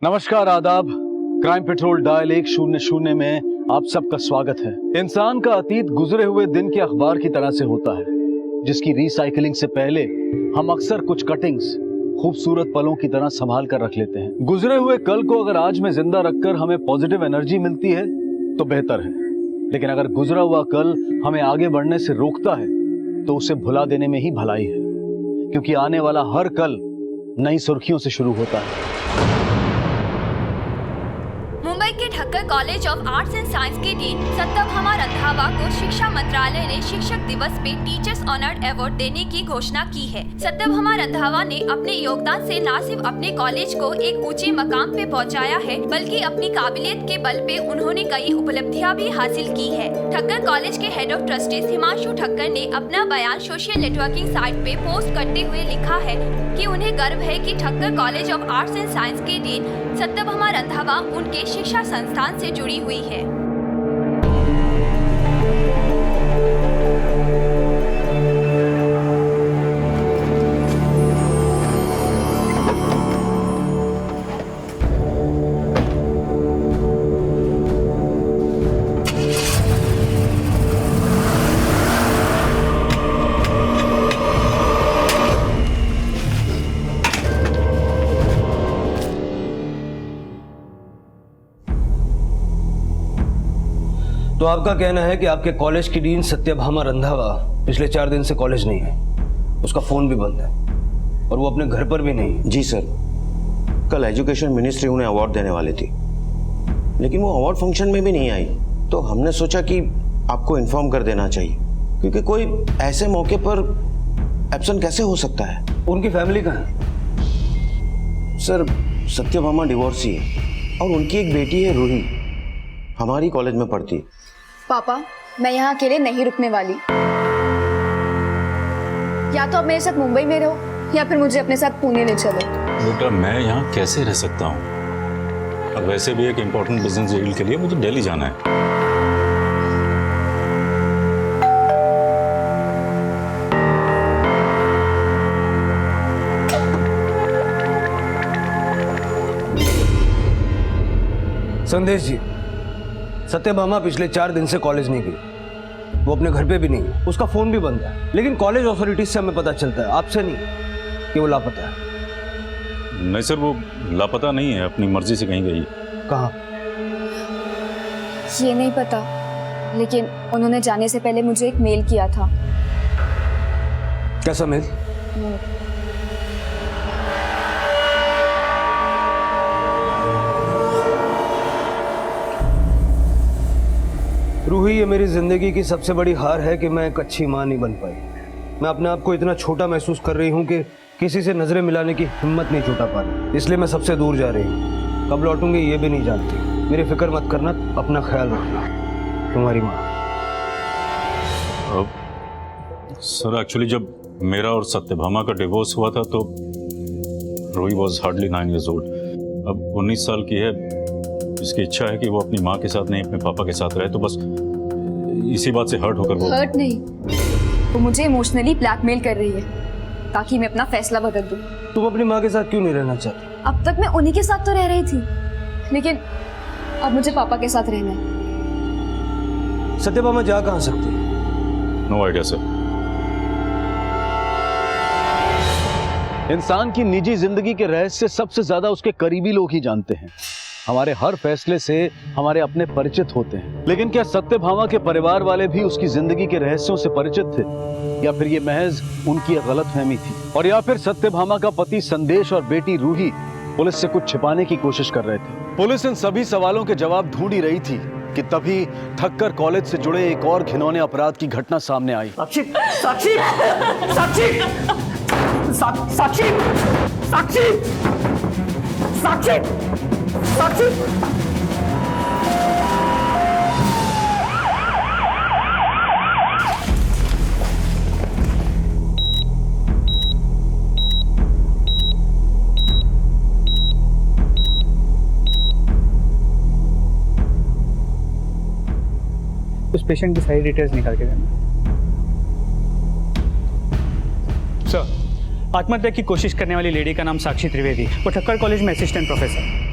नमस्कार, आदाब। Crime petrol dial 100 में आप सबका स्वागत है। इंसान का अतीत गुजरे हुए दिन के अखबार की तरह से होता है, जिसकी रिसाइकलिंग से पहले हम अक्सर कुछ कटिंग्स खूबसूरत पलों की तरह संभाल कर रख लेते हैं। गुजरे हुए कल को अगर आज में जिंदा रखकर हमें पॉजिटिव एनर्जी मिलती है तो बेहतर है, लेकिन अगर गुजरा हुआ कल हमें आगे बढ़ने से रोकता है तो उसे भुला देने में ही भलाई है, क्योंकि आने वाला हर कल नई सुर्खियों से शुरू होता है। मुंबई के Thakkar college of arts and science के डीन सत्यभामा रंधावा को शिक्षा मंत्रालय ने शिक्षक दिवस पे टीचर्स ऑनर्ड अवार्ड देने की घोषणा की है। सत्यभामा रंधावा ने अपने योगदान से न सिर्फ अपने कॉलेज को एक ऊंचे मकाम पे पहुंचाया है, बल्कि अपनी काबिलियत के बल पे उन्होंने कई उपलब्धियां भी हासिल की है। ठक्कर कॉलेज के head of trustees Himanshu Thakkar ने अपना बयान सोशल नेटवर्किंग साइट पे पोस्ट करते हुए लिखा है कि उन्हें गर्व है कि Thakkar college of arts and science के डीन सत्यभामा रंधावा उनके शिक्षा संस्थान से जुड़ी हुई है। तो आपका कहना है कि आपके कॉलेज की डीन सत्यभामा रंधावा पिछले 4 दिन से कॉलेज नहीं है, उसका फोन भी बंद है और वो अपने घर पर भी नहीं। जी सर, कल एजुकेशन मिनिस्ट्री उन्हें अवार्ड देने वाली थी, लेकिन वो अवार्ड फंक्शन में भी नहीं आई, तो हमने सोचा कि आपको इन्फॉर्म कर देना चाहिए, क्योंकि कोई ऐसे मौके पर एब्सेंट कैसे हो सकता है। उनकी फैमिली कहाँ है? सर, सत्यभामा डिवोर्सी है और उनकी एक बेटी है रूही, हमारी कॉलेज में पढ़ती है। पापा, मैं यहाँ अकेले नहीं रुकने वाली। या तो आप मेरे साथ मुंबई में रहो या फिर मुझे अपने साथ पुणे ले चलो। बेटा, मैं यहाँ कैसे रह सकता हूँ? अब वैसे भी एक इम्पोर्टेंट बिजनेस डील के लिए मुझे दिल्ली जाना है। संदेश जी, सत्यभामा पिछले 4 दिन से कॉलेज नहीं गई, वो अपने घर पे भी नहीं, उसका फोन भी बंद है, लेकिन कॉलेज अथॉरिटीज से हमें पता चलता है, आपसे नहीं, कि वो लापता है। नहीं सर, वो लापता नहीं है, अपनी मर्जी से कहीं गई। कहाँ? ये नहीं पता, लेकिन उन्होंने जाने से पहले मुझे एक मेल किया था। कैसा मेल? रूही, ये मेरी जिंदगी की सबसे बड़ी हार है कि मैं एक अच्छी माँ नहीं बन पाई। मैं अपने आप को इतना छोटा महसूस कर रही हूँ कि किसी से नजरें मिलाने की हिम्मत नहीं जुटा पा रही, इसलिए मैं सबसे दूर जा रही हूँ। कब लौटूंगी ये भी नहीं जानती। मेरी फिक्र मत करना, अपना ख्याल रखना। तुम्हारी माँ। सर, एक्चुअली जब मेरा और सत्यभामा का डिवोर्स हुआ था तो Ruhi was hardly 9 years old। अब 19 साल की है। इसकी इच्छा है कि वो अपनी माँ के साथ नहीं, अपने पापा के साथ रहे, तो बस इसी बात से हर्ट होकर वो हर्ट नहीं, वो मुझे इमोशनली ब्लैकमेल कर रही है ताकि मैं अपना फैसला बदल दूं। तुम अपनी माँ के साथ क्यों नहीं रहना चाहती? अब तक मैं उन्हीं के साथ तो रह रही थी, लेकिन अब मुझे पापा के साथ रहना है। सत्यभामा जा कहाँ सकती है? No idea sir. इंसान की निजी जिंदगी के रहस्य सबसे ज्यादा उसके करीबी लोग ही जानते हैं। हमारे हर फैसले से हमारे अपने परिचित होते हैं, लेकिन क्या सत्यभामा के परिवार वाले भी उसकी जिंदगी के रहस्यों से परिचित थे, या फिर ये महज उनकी गलतफहमी थी? और या फिर सत्यभामा का पति संदेश और बेटी रूही पुलिस से कुछ छिपाने की कोशिश कर रहे थे? पुलिस इन सभी सवालों के जवाब ढूंढ ही रही थी कि तभी ठक्कर कॉलेज से जुड़े एक और घिनौने अपराध की घटना सामने आई। साक्षी, साक्षी, साक्षी, साक्षी, साक्षी, साक्षी, साक्षी। उस पेशेंट की सारी डिटेल्स निकाल के देना। सर, आत्महत्या की कोशिश करने वाली लेडी का नाम साक्षी त्रिवेदी, वो ठक्कर कॉलेज में असिस्टेंट प्रोफेसर।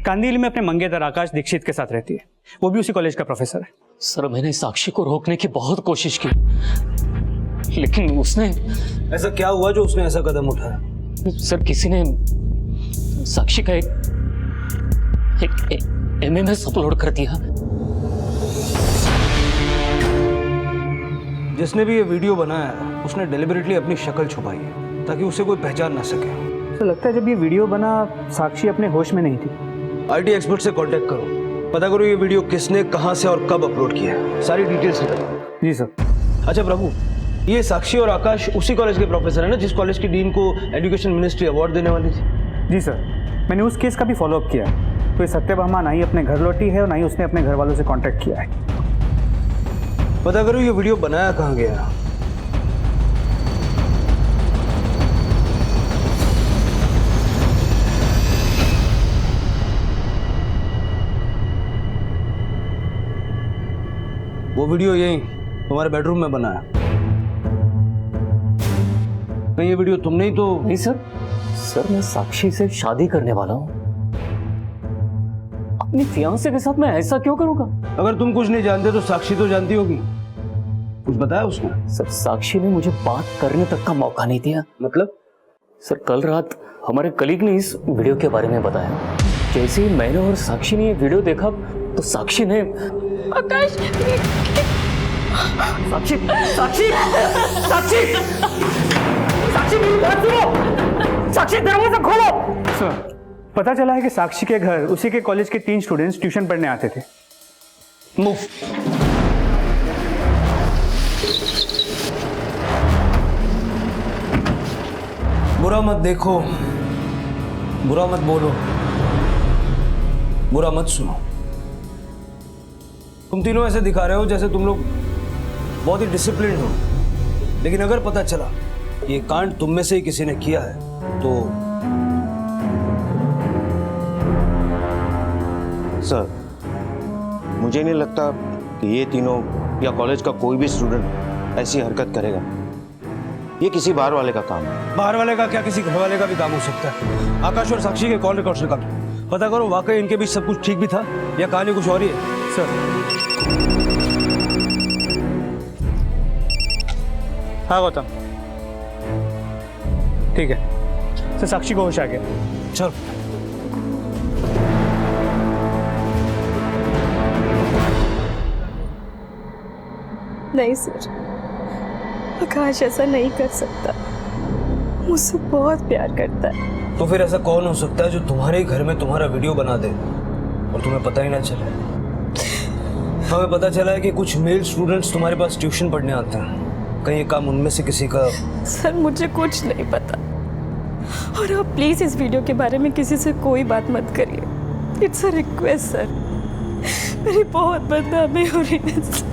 कांदिवली में अपने मंगेतर आकाश दीक्षित के साथ रहती है, वो भी उसी कॉलेज का प्रोफेसर है। सर मैंने साक्षी को रोकने की बहुत कोशिश की, लेकिन उसने, ऐसा क्या हुआ जो उसने ऐसा कदम उठाया? सर किसी ने साक्षी का एक MMS अपलोड कर दिया। जिसने भी ये वीडियो बनाया है, उसने डेलिबरेटली अपनी शक्ल छुपाई है ताकि उसे कोई पहचान ना सके। तो लगता है जब ये वीडियो बना साक्षी अपने होश में नहीं थी। आईटी एक्सपर्ट से कांटेक्ट करो, पता करो ये वीडियो किसने, कहां से और कब अपलोड किया है, सारी डिटेल्स निकालो। जी सर। अच्छा प्रभु, ये साक्षी और आकाश उसी कॉलेज के प्रोफेसर है ना जिस कॉलेज की डीन को एजुकेशन मिनिस्ट्री अवार्ड देने वाली थी? जी सर, मैंने उस केस का भी फॉलोअप किया है। तो ये सत्यभामा ना ही अपने घर लौटी है और ना ही उसने अपने घर वालों से कांटेक्ट किया है। पता करो ये वीडियो बनाया कहाँ गया। वो वीडियो यही तुम्हारे बेडरूम में बना है। कहीं ये वीडियो तुमने ही तो? नहीं सर, मैं साक्षी से शादी करने वाला हूँ। अपनी फियांसे के साथ मैं ऐसा क्यों करूंगा? अगर तुम कुछ नहीं जानते तो साक्षी तो जानती होगी, कुछ बताया उसने? सर साक्षी ने मुझे बात करने तक का मौका नहीं दिया। मतलब? सर कल रात हमारे कलीग ने इस वीडियो के बारे में बताया। जैसे ही मैंने और साक्षी ने ये वीडियो देखा तो साक्षी ने, आकाश, साक्षी साक्षी साक्षी साक्षी मेरी बात सुनो, साक्षी दरवाजा खोलो। सर पता चला है कि साक्षी के घर उसी के कॉलेज के 3 स्टूडेंट्स ट्यूशन पढ़ने आते थे। मूव। बुरा मत देखो, बुरा मत बोलो, बुरा मत सुनो। तुम तीनों ऐसे दिखा रहे हो जैसे तुम लोग बहुत ही डिसिप्लिन हो, लेकिन अगर पता चला ये कांड तुम में से ही किसी ने किया है तो? सर, मुझे नहीं लगता कि ये तीनों या कॉलेज का कोई भी स्टूडेंट ऐसी हरकत करेगा। ये किसी बाहर वाले का काम है। बाहर वाले का क्या, किसी घर वाले का भी काम हो सकता है। आकाश और साक्षी के कॉल रिकॉर्ड्स निकालो, पता करो वाकई इनके बीच सब कुछ ठीक भी था या कहानी कुछ और ही है। सर। हाँ गौतम, ठीक है सर, साक्षी को होश आ गया। चल। नहीं सर, आकाश ऐसा नहीं कर सकता, मुझसे बहुत प्यार करता है। तो फिर ऐसा कौन हो सकता है जो तुम्हारे ही घर में तुम्हारा वीडियो बना दे और तुम्हें पता ही ना चले? हमें पता चला है कि कुछ मेल स्टूडेंट्स तुम्हारे पास ट्यूशन पढ़ने आते हैं, कहीं ये काम उनमें से किसी का? सर मुझे कुछ नहीं पता, और आप प्लीज इस वीडियो के बारे में किसी से कोई बात मत करिए। इट्स अ रिक्वेस्ट सर, मेरी बहुत बदनामी हो रही है सर।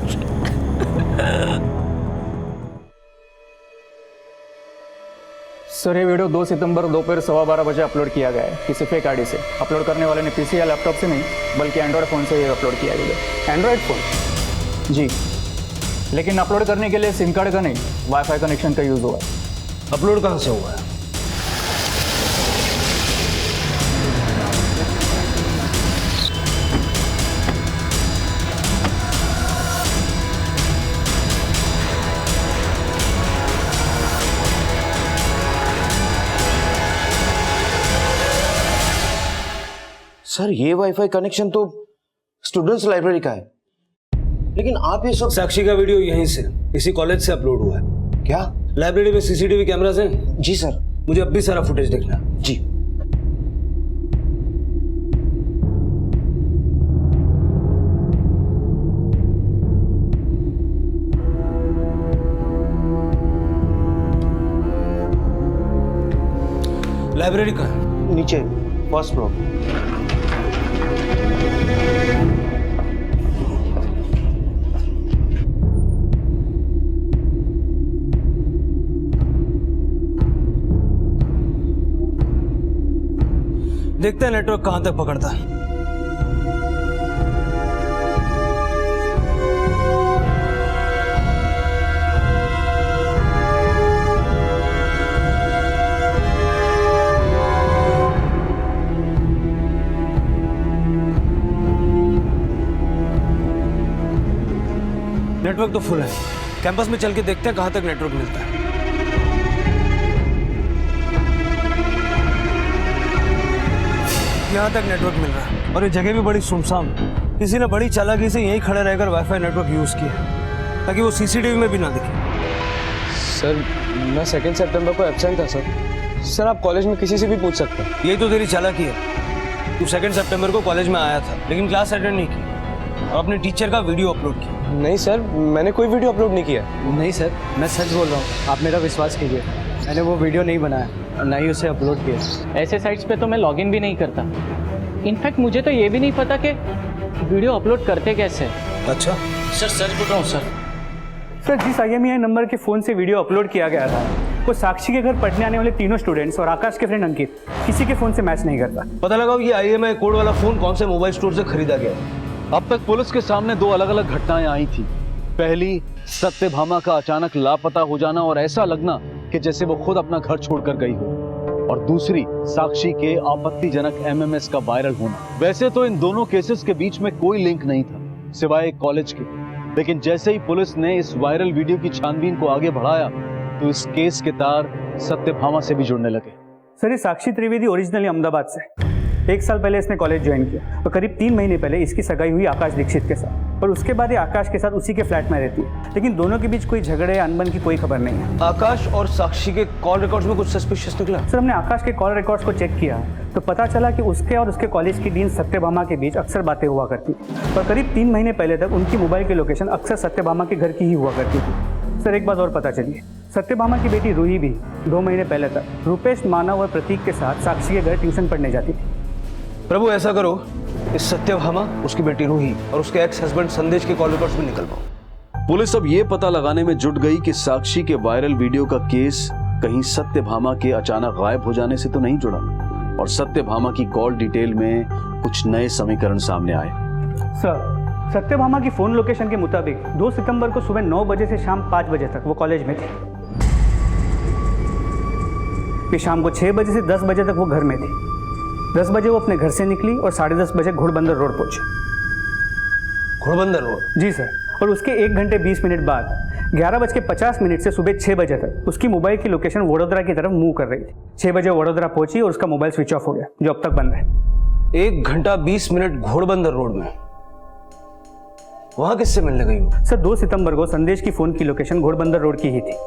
सर ये वीडियो 2 सितंबर दोपहर 12:15 बजे अपलोड किया गया है किसी फेक आईडी से। अपलोड करने वाले ने पीसी या लैपटॉप से नहीं बल्कि एंड्रॉयड फ़ोन से ये अपलोड किया गया है। Android phone? जी, लेकिन अपलोड करने के लिए सिम कार्ड का नहीं वाईफाई कनेक्शन का यूज़ हुआ है। अपलोड कहाँ से हुआ है? सर, ये वाईफाई कनेक्शन तो स्टूडेंट्स लाइब्रेरी का है, लेकिन आप ये सब? साक्षी का वीडियो यहीं से, इसी कॉलेज से अपलोड हुआ है। क्या? लाइब्रेरी में सीसीटीवी कैमरास हैं? जी सर। मुझे अब भी सारा फुटेज देखना है। जी। लाइब्रेरी कहाँ है? नीचे, फर्स्ट फ्लोर। देखते हैं नेटवर्क कहां तक पकड़ता है। नेटवर्क तो फुल है, कैंपस में चल के देखते हैं कहाँ तक नेटवर्क मिलता है। यहाँ तक नेटवर्क मिल रहा है और ये जगह भी बड़ी सुनसान। किसी ने बड़ी चालाकी से यहीं खड़े रहकर वाईफाई नेटवर्क यूज किया ताकि वो सीसीटीवी में भी ना दिखे। सर मैं 2 सितंबर को एब्सेंट था सर आप कॉलेज में किसी से भी पूछ सकते हैं। यही तो तेरी चालाकी है। तू 2 सितंबर को कॉलेज में आया था लेकिन क्लास अटेंड नहीं की और अपने टीचर का वीडियो अपलोड किया। नहीं सर मैंने कोई वीडियो अपलोड नहीं किया। नहीं सर, मैं सच बोल रहा हूँ, आप मेरा विश्वास कीजिए। मैंने वो वीडियो नहीं बनाया और ना ही उसे अपलोड किया। ऐसे साइट्स पे तो मैं लॉगिन भी नहीं करता। इनफैक्ट मुझे तो ये भी नहीं पता कि वीडियो अपलोड करते कैसे। अच्छा सर सच बोल रहा हूँ सर। सर जिस IMEI नंबर के फ़ोन से वीडियो अपलोड किया गया था वो साक्षी के घर पढ़ने आने वाले तीनों स्टूडेंट्स और आकाश के फ्रेंड अंकित किसी के फ़ोन से मैच नहीं करता। पता लगा ये IMEI कोड वाला फोन कौन से मोबाइल स्टोर से खरीदा गया। अब तक पुलिस के सामने 2 अलग अलग घटनाएं आई थी। पहली, सत्यभामा का अचानक लापता हो जाना और ऐसा लगना कि जैसे वो खुद अपना घर छोड़कर गई हो, और दूसरी साक्षी के आपत्तिजनक MMS का वायरल होना। वैसे तो इन दोनों केसेस के बीच में कोई लिंक नहीं था सिवाय कॉलेज के, लेकिन जैसे ही पुलिस ने इस वायरल वीडियो की छानबीन को आगे बढ़ाया तो इस केस के तार सत्यभामा से भी जुड़ने लगे। सर ये साक्षी त्रिवेदी ओरिजिनली अहमदाबाद से 1 साल पहले इसने कॉलेज ज्वाइन किया और करीब 3 महीने पहले इसकी सगाई हुई आकाश दीक्षित के साथ, और उसके बाद ये आकाश के साथ उसी के फ्लैट में रहती है, लेकिन दोनों के बीच कोई झगड़े या अनबन की कोई खबर नहीं है। आकाश और साक्षी के कॉल रिकॉर्ड्स में कुछ सस्पिशियस निकला। सर हमने आकाश के कॉल रिकॉर्ड्स को चेक किया तो पता चला कि उसके और उसके कॉलेज की डीन सत्यभामा के बीच अक्सर बातें हुआ करती और करीब 3 महीने पहले तक उनकी मोबाइल की लोकेशन अक्सर सत्यभामा के घर की ही हुआ करती थी। सर एक बात और पता चली, सत्यभामा की बेटी रूही भी 2 महीने पहले तक रूपेश, मानव और प्रतीक के साथ साक्षी के घर ट्यूशन पढ़ने जाती थी। प्रभु ऐसा करो, इस सत्यभामा, उसकी बेटी रूही और उसके एक्स हस्बैंड संदेश के कॉल रिकॉर्ड्स में निकलवाओ। पुलिस अब ये पता लगाने में जुट गई कि साक्षी के वायरल वीडियो का केस कहीं सत्यभामा के अचानक गायब हो जाने से तो नहीं जुड़ा, और सत्यभामा की कॉल डिटेल में कुछ नए समीकरण सामने आए। सर सत्यभामा की फोन लोकेशन के मुताबिक 2 सितंबर को सुबह 9 बजे से शाम 5 बजे तक वो कॉलेज में थी। फिर शाम को 6 बजे से 10 बजे तक वो घर में थी। 10 बजे वो अपने घर से निकली और 10:30 बजे घोड़बंदर रोड पहुंची। घोड़बंदर रोड? जी सर। और उसके 1 घंटे 20 मिनट बाद 11:50 से सुबह 6 बजे तक उसकी मोबाइल की लोकेशन वडोदरा की तरफ मूव कर रही थी। 6 बजे वडोदरा पहुंची और उसका मोबाइल स्विच ऑफ हो गया, जो अब तक बंद है। 1 घंटा 20 मिनट घोड़बंदर रोड में, वहां किससे मिलने गई हो? सर 2 सितंबर को संदेश की फोन की लोकेशन घोड़बंदर रोड की ही थी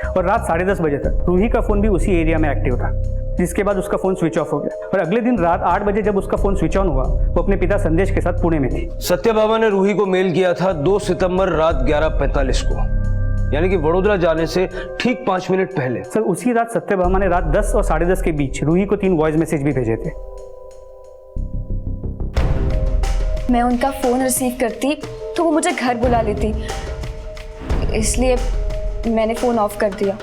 और रात 10:30 बजे तक रूही का फोन भी उसी एरिया में एक्टिव था, जिसके बाद उसका फोन स्विच ऑफ हो गया। और अगले दिन रात 8 बजे जब उसका फोन स्विच ऑन हुआ, वो अपने पिता संदेश के साथ पुणे में थी। सत्यभामा ने रूही को मेल किया था 2 सितंबर रात 11:45 को, यानी कि वडोदरा जाने से ठीक 5 मिनट पहले। सर उसी रात सत्यभामा ने रात 10 और 10:30 के बीच रूही को 3 वॉइस मैसेज भी भेजे थे। मैं उनका फ़ोन रिसीव करती तो वो मुझे घर बुला लेती, इसलिए मैंने फ़ोन ऑफ कर दिया।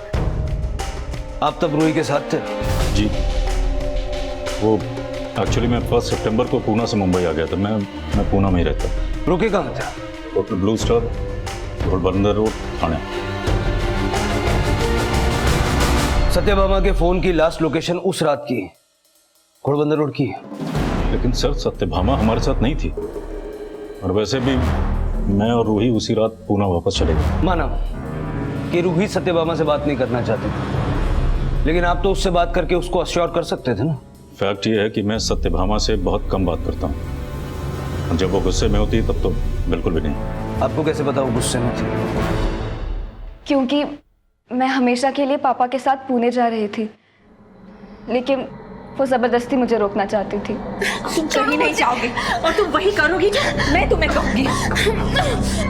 आप तब रूही के साथ थे? जी, वो एक्चुअली मैं 1 सितंबर को पूना से मुंबई आ गया था। मैं पूना में ही रहता। रुके कहाँ थे? Hotel blue star, Ghodbunder road, Thane. Satyabhama के फोन की लास्ट लोकेशन उस रात की घोड़बंदर रोड की है। लेकिन सर सत्यभामा हमारे साथ नहीं थी, और वैसे भी मैं और रूही उसी रात पूना वापस चले गए। माना कि रूही सत्यभामा से बात नहीं करना चाहती, लेकिन आप तो उससे बात करके उसको अश्योर कर सकते थे ना। फैक्ट ये है कि मैं सत्यभामा से बहुत कम बात करता हूँ, और जब वो गुस्से में होती है तब तो बिल्कुल भी नहीं। आपको कैसे पता वो गुस्से में थी? क्योंकि मैं हमेशा के लिए पापा के साथ पुणे जा रही थी, लेकिन वो ज़बरदस्ती मुझे रोकना चाहती थी। तुम कहीं नहीं जाओगी और तुम वही करोगी जो मैं तुम्हें कहूंगी।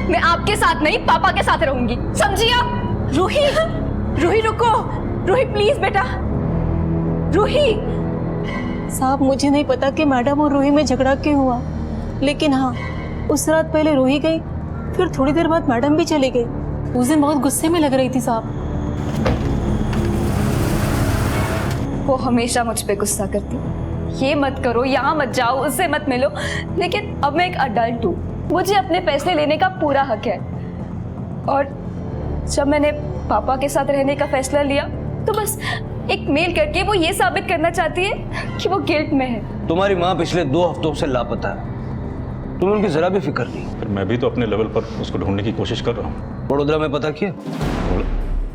मैं आपके साथ नहीं, पापा के साथ रहूंगी, समझी आप? रूही, रूही रुको, रूही प्लीज बेटा, रूही। साहब मुझे नहीं पता कि मैडम और रूही में झगड़ा क्यों हुआ, लेकिन हाँ उस रात पहले रूही गई, फिर थोड़ी देर बाद मैडम भी चली गई। उस दिन बहुत गुस्से में लग रही थी साहब। वो हमेशा मुझ पे गुस्सा करती, ये मत करो, यहाँ मत जाओ, उससे मत मिलो। लेकिन अब मैं एक अडल्ट हूँ, मुझे अपने फैसले लेने का पूरा हक है। और जब मैंने पापा के साथ रहने का फैसला लिया तो बस एक मेल करके वो ये साबित करना चाहती है कि वो गिल्ट में है। तुम्हारी माँ पिछले 2 हफ्तों से लापता है, तुम्हें उनकी जरा भी फिक्र नहीं। फिर मैं भी तो अपने लेवल पर उसको ढूंढने की कोशिश कर रहा हूँ। वडोदरा में पता किया?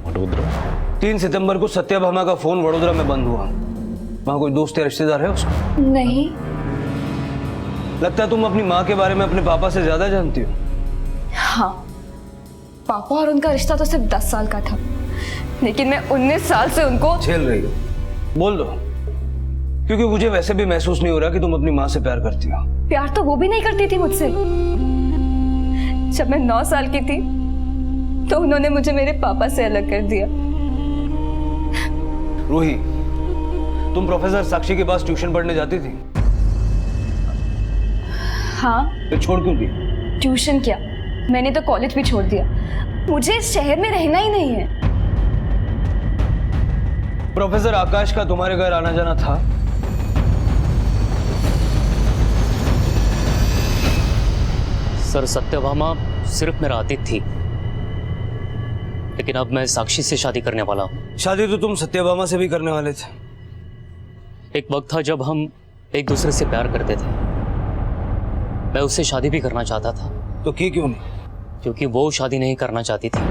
वडोदरा? 3 सितंबर को सत्यभामा का फोन वडोदरा में बंद हुआ। वहां कोई दोस्त या रिश्तेदार है उसका? नहीं। लगता है तुम अपनी माँ के बारे में अपने पापा से ज्यादा जानती हो। हाँ, पापा और उनका रिश्ता तो सिर्फ 10 साल का था, लेकिन मैं 19 साल से उनको झेल रही हो। बोल दो, क्योंकि मुझे वैसे भी महसूस नहीं हो रहा कि तुम अपनी माँ से प्यार करती हो। प्यार तो वो भी नहीं करती थी मुझसे। जब मैं 9 साल की थी तो उन्होंने मुझे मेरे पापा से अलग कर दिया। रूही, तुम प्रोफेसर साक्षी के पास ट्यूशन पढ़ने जाती थी? हाँ। फिर छोड़ क्यों दी? ट्यूशन क्या, मैंने तो कॉलेज भी छोड़ दिया। मुझे इस शहर में रहना ही नहीं है। प्रोफेसर आकाश का तुम्हारे घर आना जाना था? सर, सत्यभामा सिर्फ मेरा आतिथ्य थी, लेकिन अब मैं साक्षी से शादी करने वाला हूँ। शादी तो तुम सत्यभामा से भी करने वाले थे। एक वक्त था जब हम एक दूसरे से प्यार करते थे। मैं उससे शादी भी करना चाहता था। तो की क्यों नहीं? क्योंकि वो शादी नहीं करना चाहती थी।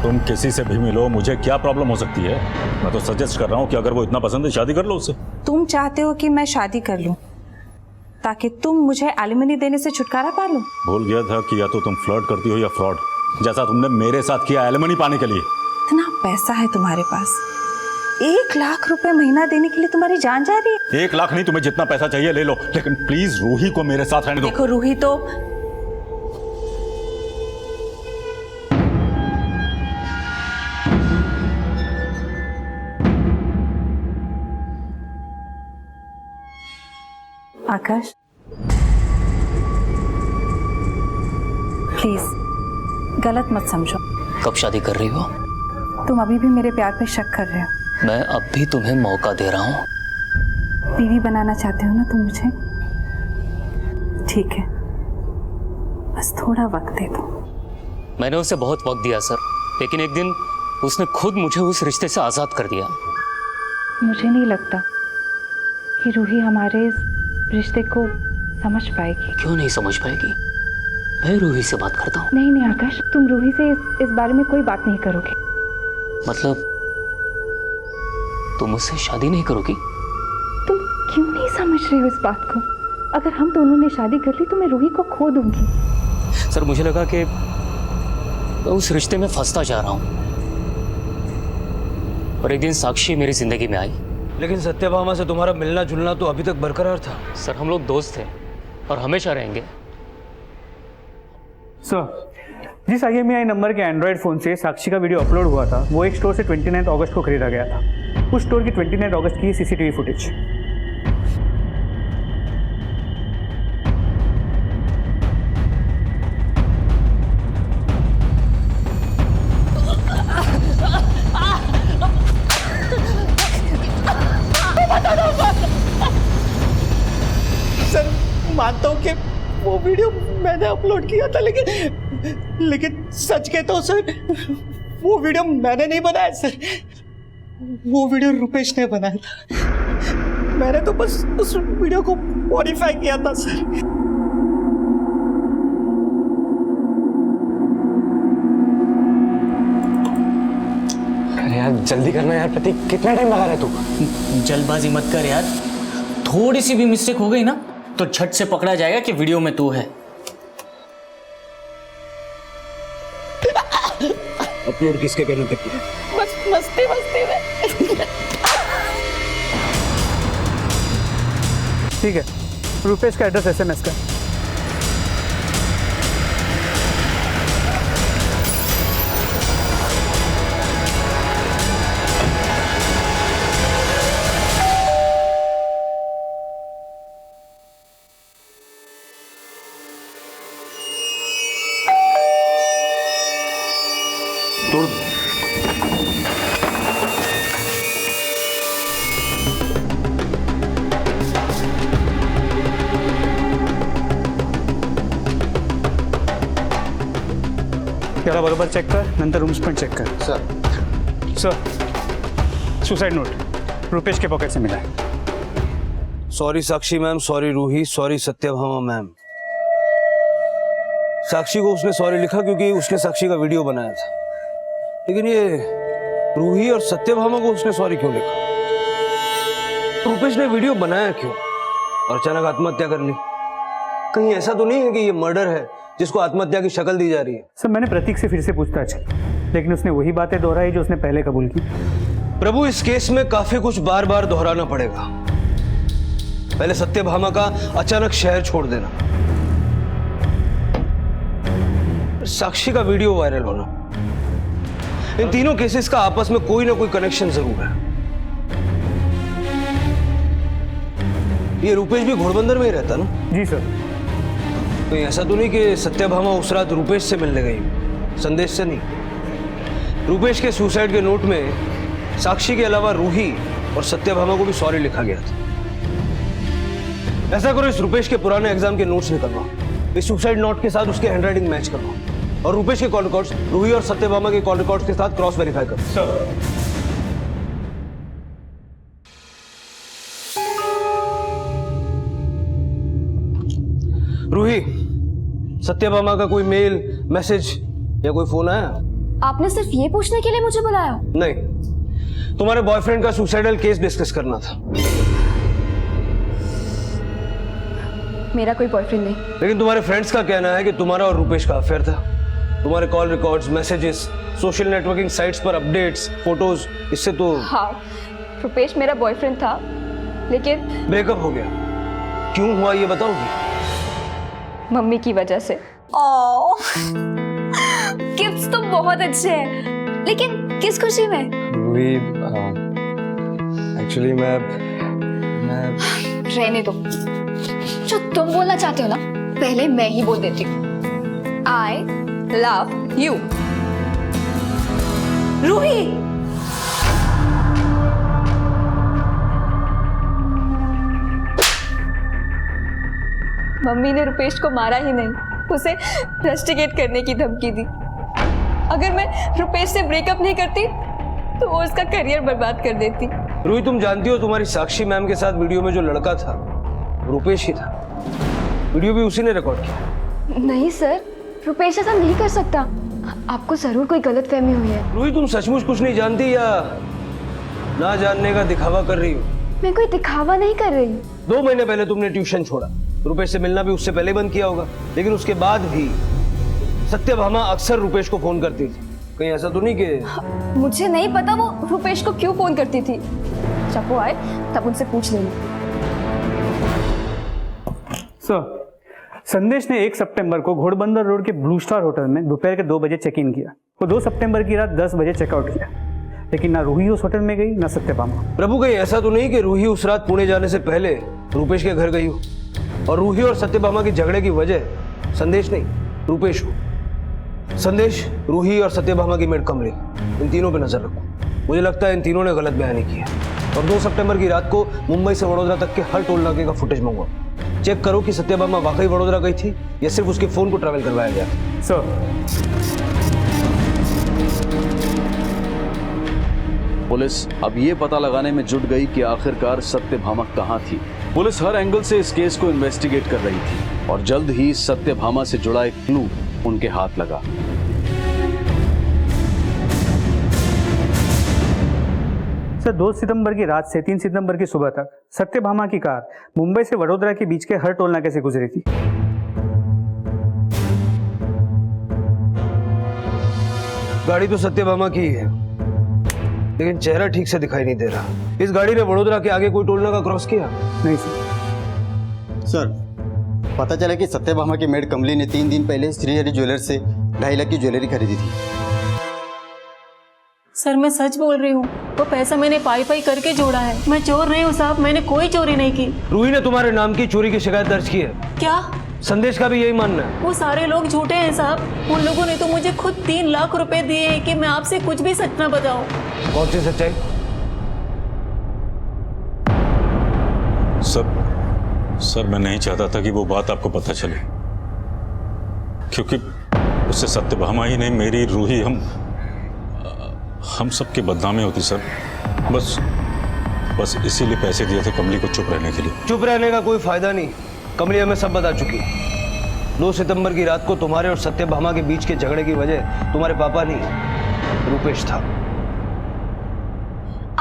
तुम किसी से भी मिलो, मुझे क्या प्रॉब्लम हो सकती है? मैं तो सजेस्ट कर रहा हूँ कि अगर वो इतना पसंद है, शादी कर लो उससे। तुम चाहते हो कि मैं शादी कर लूं ताकि तुम मुझे एलिमनी देने से छुटकारा पा लो? भूल गया था कि या तो तुम फ्लर्ट करती हो या फ्रॉड, जैसा तुमने मेरे साथ किया एलिमनी पाने के लिए। इतना पैसा है तुम्हारे पास, 1 लाख रुपए महीना देने के लिए तुम्हारी जान जा रही है? 1 लाख नहीं, तुम्हें जितना पैसा चाहिए ले लो, लेकिन प्लीज रूही को मेरे साथ रहने दो। देखो रूही तो आकाश, प्लीज गलत मत समझो। कब शादी कर रही हो? तुम अभी भी मेरे प्यार पे शक कर रहे हो। मैं अब भी तुम्हें मौका दे रहा हूँ। बीवी बनाना चाहते हो ना तुम मुझे? ठीक है, बस थोड़ा वक्त दे दो। मैंने उसे बहुत वक्त दिया सर, लेकिन एक दिन उसने खुद मुझे उस रिश्ते से आज़ाद कर दिया। मुझे नहीं लगता कि रूही हमारे इस रिश्ते को समझ पाएगी। क्यों नहीं समझ पाएगी? मैं रूही से बात करता हूँ। नहीं आकाश, तुम रूही से इस बारे में कोई बात नहीं करोगे। मतलब तुम मुझसे शादी नहीं करोगी? तुम क्यों नहीं समझ रहे हो इस बात को? अगर हम दोनों ने शादी कर ली तो मैं रूही को खो दूंगी। सर, मुझे लगा कि मैं उस रिश्ते में फंसता जा रहा हूँ, और एक दिन साक्षी मेरी जिंदगी में आई। लेकिन सत्यभामा से तुम्हारा मिलना जुलना तो अभी तक बरकरार था। सर, हम लोग दोस्त थे और हमेशा रहेंगे। सर, जिस IMEI नंबर के एंड्रॉयड फ़ोन से साक्षी का वीडियो अपलोड हुआ था, वो एक स्टोर से 29 अगस्त को खरीदा गया था। उस स्टोर की 29 अगस्त की CCTV फुटेज। सर, मानता हूँ कि वो वीडियो मैंने अपलोड किया था, लेकिन सच कहता हूँ सर, वो वीडियो मैंने नहीं बनाया सर। वो वीडियो रुपेश ने बनाया था। मैंने तो बस उस वीडियो को मॉडिफाई किया था सर। अरे यार जल्दी करना यार प्रतीक, कितना टाइम लगा रहा है तू? जल्दबाजी मत कर यार, थोड़ी सी भी मिस्टेक हो गई ना तो झट से पकड़ा जाएगा कि वीडियो में तू है। अपलोड किसके कहने तक किया? बस मस्ती में। ठीक है, रुपेश का एड्रेस SMS का। तोड़ दो। त्याला बरोबर चेक कर, नंतर रूम्स पण चेक कर. सर, सुसाइड नोट रुपेश के पॉकेट से मिला है. Sorry Sakshi ma'am, sorry Roohi, sorry Satyabhama ma'am. Sakshi को उसने सॉरी लिखा क्योंकि उसने साक्षी का वीडियो बनाया था, लेकिन ये रूही और सत्यभामा को उसने सॉरी क्यों लिखा? रुपेश ने वीडियो बनाया क्यों और अचानक आत्महत्या कर ली? कहीं ऐसा तो नहीं है कि ये मर्डर है जिसको आत्महत्या की शक्ल दी जा रही है? सर, मैंने प्रतीक से फिर से पूछताछ की, लेकिन उसने वही बातें दोहराई जो उसने पहले कबूल की. प्रभु, इस केस में काफी कुछ बार बार दोहराना पड़ेगा. पहले सत्यभामा का अचानक शहर छोड़ देना, साक्षी का वीडियो वायरल होना, इन तीनों केसेस का आपस में कोई ना कोई कनेक्शन जरूर है. ये रुपेश भी घोड़बंदर में ही रहता ना? जी सर. कहीं ऐसा तो नहीं कि सत्यभामा उस रात रुपेश से मिलने गई, संदेश से नहीं? रुपेश के सुसाइड के नोट में साक्षी के अलावा रूही और सत्यभामा को भी सॉरी लिखा गया था. ऐसा करो, इस रुपेश के पुराने एग्जाम के नोट्स निकलवाओ, इस सुसाइड नोट के साथ उसके हैंडराइटिंग मैच करवाओ, और रुपेश के कॉल रिकॉर्ड्स रूही और सत्यभामा के कॉल रिकॉर्ड्स के साथ क्रॉस वेरीफाई करो. सर, रूही, सत्यभामा का कोई मेल, मैसेज या कोई फोन आया? आपने सिर्फ ये पूछने के लिए मुझे बुलाया? नहीं, तुम्हारे बॉयफ्रेंड का सुसाइडल केस डिस्कस करना था. मेरा कोई बॉयफ्रेंड नहीं. लेकिन तुम्हारे फ्रेंड्स का कहना है कि तुम्हारा और रुपेश का अफेयर था. तुम्हारे call records, messages, social networking sites पर अपडेट्स, फोटोज, इससे तो हाँ, रुपेश मेरा बॉयफ्रेंड था, लेकिन ब्रेकअप हो गया. क्यों हुआ ये बताओगी? मम्मी की वजह से. गिफ्ट्स तो बहुत अच्छे हैं, लेकिन किस खुशी में? एक्चुअली मैं रहने दो. जो तुम बोलना चाहते हो ना, पहले मैं ही बोल देती हूँ. I love you. Ruhi, mummy ने रुपेश को मारा ही नहीं, उसे रस्टिकेट करने की धमकी दी. अगर मैं रुपेश से ब्रेकअप नहीं करती तो वो उसका करियर बर्बाद कर देती. रूही, तुम जानती हो तुम्हारी साक्षी मैम के साथ वीडियो में जो लड़का था रुपेश ही था. वीडियो भी उसी ने रिकॉर्ड किया. नहीं सर, रुपेश ऐसा नहीं कर सकता. आपको जरूर कोई गलतफहमी हुई है. रूही, तुम सचमुच कुछ नहीं जानती या ना जानने का दिखावा कर रही हो? मैं कोई दिखावा नहीं कर रही. 2 महीने पहले तुमने ट्यूशन छोड़ा, रुपेश से मिलना भी उससे पहले बंद किया होगा, लेकिन उसके बाद भी सत्यभामा अक्सर रुपेश को फोन करती थी. कहीं ऐसा तो नहीं कि? मुझे नहीं पता वो रुपेश को क्यों फोन करती थी. जब वो आए तब उनसे पूछ लेना. सर, संदेश ने 1 सितंबर को घोड़बंदर रोड के ब्लू स्टार होटल में दोपहर के 2 बजे चेक इन किया. वो 2 सितंबर की रात 10 बजे चेकआउट किया, लेकिन ना रूही उस होटल में गई ना सत्यभामा. प्रभु, कहीं ऐसा तो नहीं कि रूही उस रात पुणे जाने से पहले रुपेश के घर गई हो और रूही और सत्यभामा की झगड़े की वजह संदेश नहीं रुपेश हो? संदेश, रूही और सत्यभामा की मेड कमली, इन तीनों पे नजर रखो. मुझे लगता है इन तीनों ने गलत बयानी की है. और 2 सितंबर की रात को मुंबई से वडोदरा तक के हर टोल नाके का फुटेज मंगवाओ. चेक करो कि सत्यभामा वाकई वडोदरा गई थी या सिर्फ उसके फोन को ट्रैवल करवाया गया. सर, पुलिस अब ये पता लगाने में जुट गई कि आखिरकार सत्यभामा कहाँ थी. पुलिस हर एंगल से इस केस को इन्वेस्टिगेट कर रही थी और जल्द ही सत्यभामा से जुड़ा एक क्लू उनके हाथ लगा. सर, 2 सितंबर की रात से 3 सितंबर की सुबह तक सत्यभामा की कार मुंबई से वडोदरा के बीच के हर टोल नाके से गुजरी थी. गाड़ी तो सत्यभामा की है, लेकिन चेहरा ठीक से दिखाई नहीं दे रहा. इस गाड़ी ने वडोदरा के आगे कोई टोल नाका क्रॉस किया? नहीं सर. सर, पता चला कि सत्यभामा की मेड कमली ने 3 दिन पहले श्रीहरि ज्वेलर्स से 2.5 लाख की ज्वेलरी खरीदी थी. सर, मैं सच बोल रही हूँ. वो पैसा मैंने पाई पाई करके जोड़ा है. मैं चोर नहीं हूँ साहब, मैंने कोई चोरी नहीं की. रूही ने तुम्हारे नाम की चोरी की शिकायत दर्ज की है. क्या? संदेश का भी यही मानना है. वो सारे लोग झूठे हैं साहब. उन लोगों ने तो मुझे खुद 3 लाख रुपए दिए हैं कि मैं आपसे कुछ भी सच ना बताऊं. कौन सी सच्चाई? सर, मैं नहीं चाहता था कि वो बात आपको पता चले, क्योंकि उससे सत्यभामा ही नहीं, मेरी रूही, हम सबकी बदनामी होती सर। बस इसीलिए पैसे दिए थे कमली को चुप रहने के लिए। चुप रहने का कोई फायदा नहीं, कमली हमें सब बता चुकी है। 2 सितंबर की रात को तुम्हारे और सत्यभामा के बीच के झगड़े की वजह तुम्हारे पापा नहीं, रुपेश था।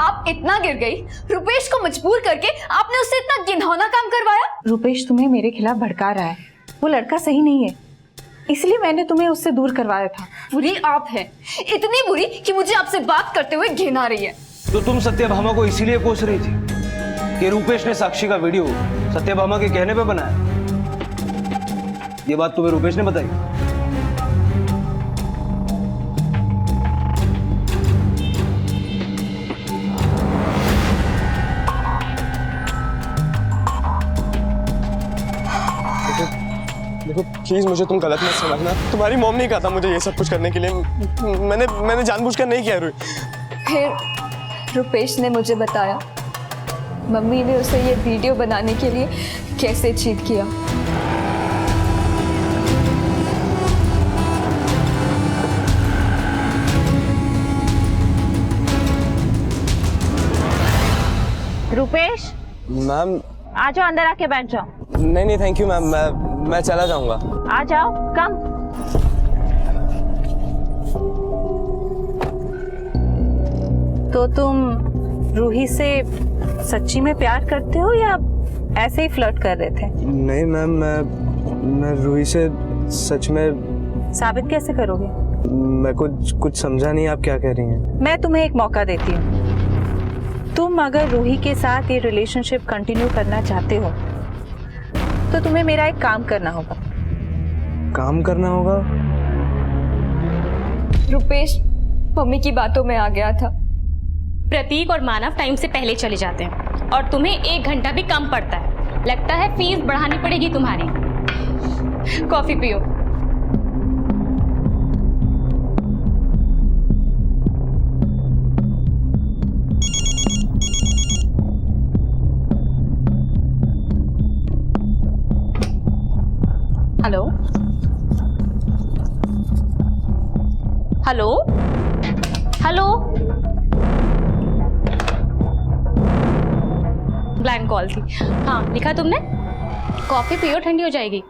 आप इतना गिर गई, रुपेश को मजबूर करके आपने उससे इतना घिनौना काम करवाया। रुपेश तुम्हें मेरे खिलाफ भड़का रहा है, वो लड़का सही नहीं है, इसलिए मैंने तुम्हें उससे दूर करवाया था। बुरी आप है, इतनी बुरी कि मुझे आपसे बात करते हुए घिन आ रही है। तो तुम सत्यभामा को इसीलिए कोस रही थी कि रुपेश ने साक्षी का वीडियो सत्यभामा के कहने पे बनाया। ये बात तुम्हें रुपेश ने बताई? देखो प्लीज मुझे तुम गलत मत समझना, तुम्हारी मॉम नहीं कहा था मुझे ये सब कुछ करने के लिए। मैंने जानबूझकर नहीं किया रूही। फिर रुपेश ने मुझे बताया मम्मी ने उसे ये वीडियो बनाने के लिए कैसे चीट किया। रुपेश मैम आ जाओ, अंदर आके बैठ जाओ। नहीं थैंक यू मैम, मैं चला जाऊंगा। आ जाओ, कम। तो तुम रूही से सच्ची में प्यार करते हो या ऐसे ही फ्लर्ट कर रहे थे? नहीं मैम, मैं रूही से सच में। साबित कैसे करोगे? मैं कुछ समझा नहीं आप क्या कह रही हैं। मैं तुम्हें एक मौका देती हूँ, तुम अगर रूही के साथ ये रिलेशनशिप कंटिन्यू करना चाहते हो तो तुम्हें मेरा एक काम करना होगा। काम करना होगा? रुपेश मम्मी की बातों में आ गया था। प्रतीक और मानव टाइम से पहले चले जाते हैं और तुम्हें 1 घंटा भी कम पड़ता है। लगता है फीस बढ़ानी पड़ेगी तुम्हारी। कॉफी पियो। Hello hello hello, blank call थी। हाँ लिखा तुमने? कॉफी पियो, ठंडी हो जाएगी।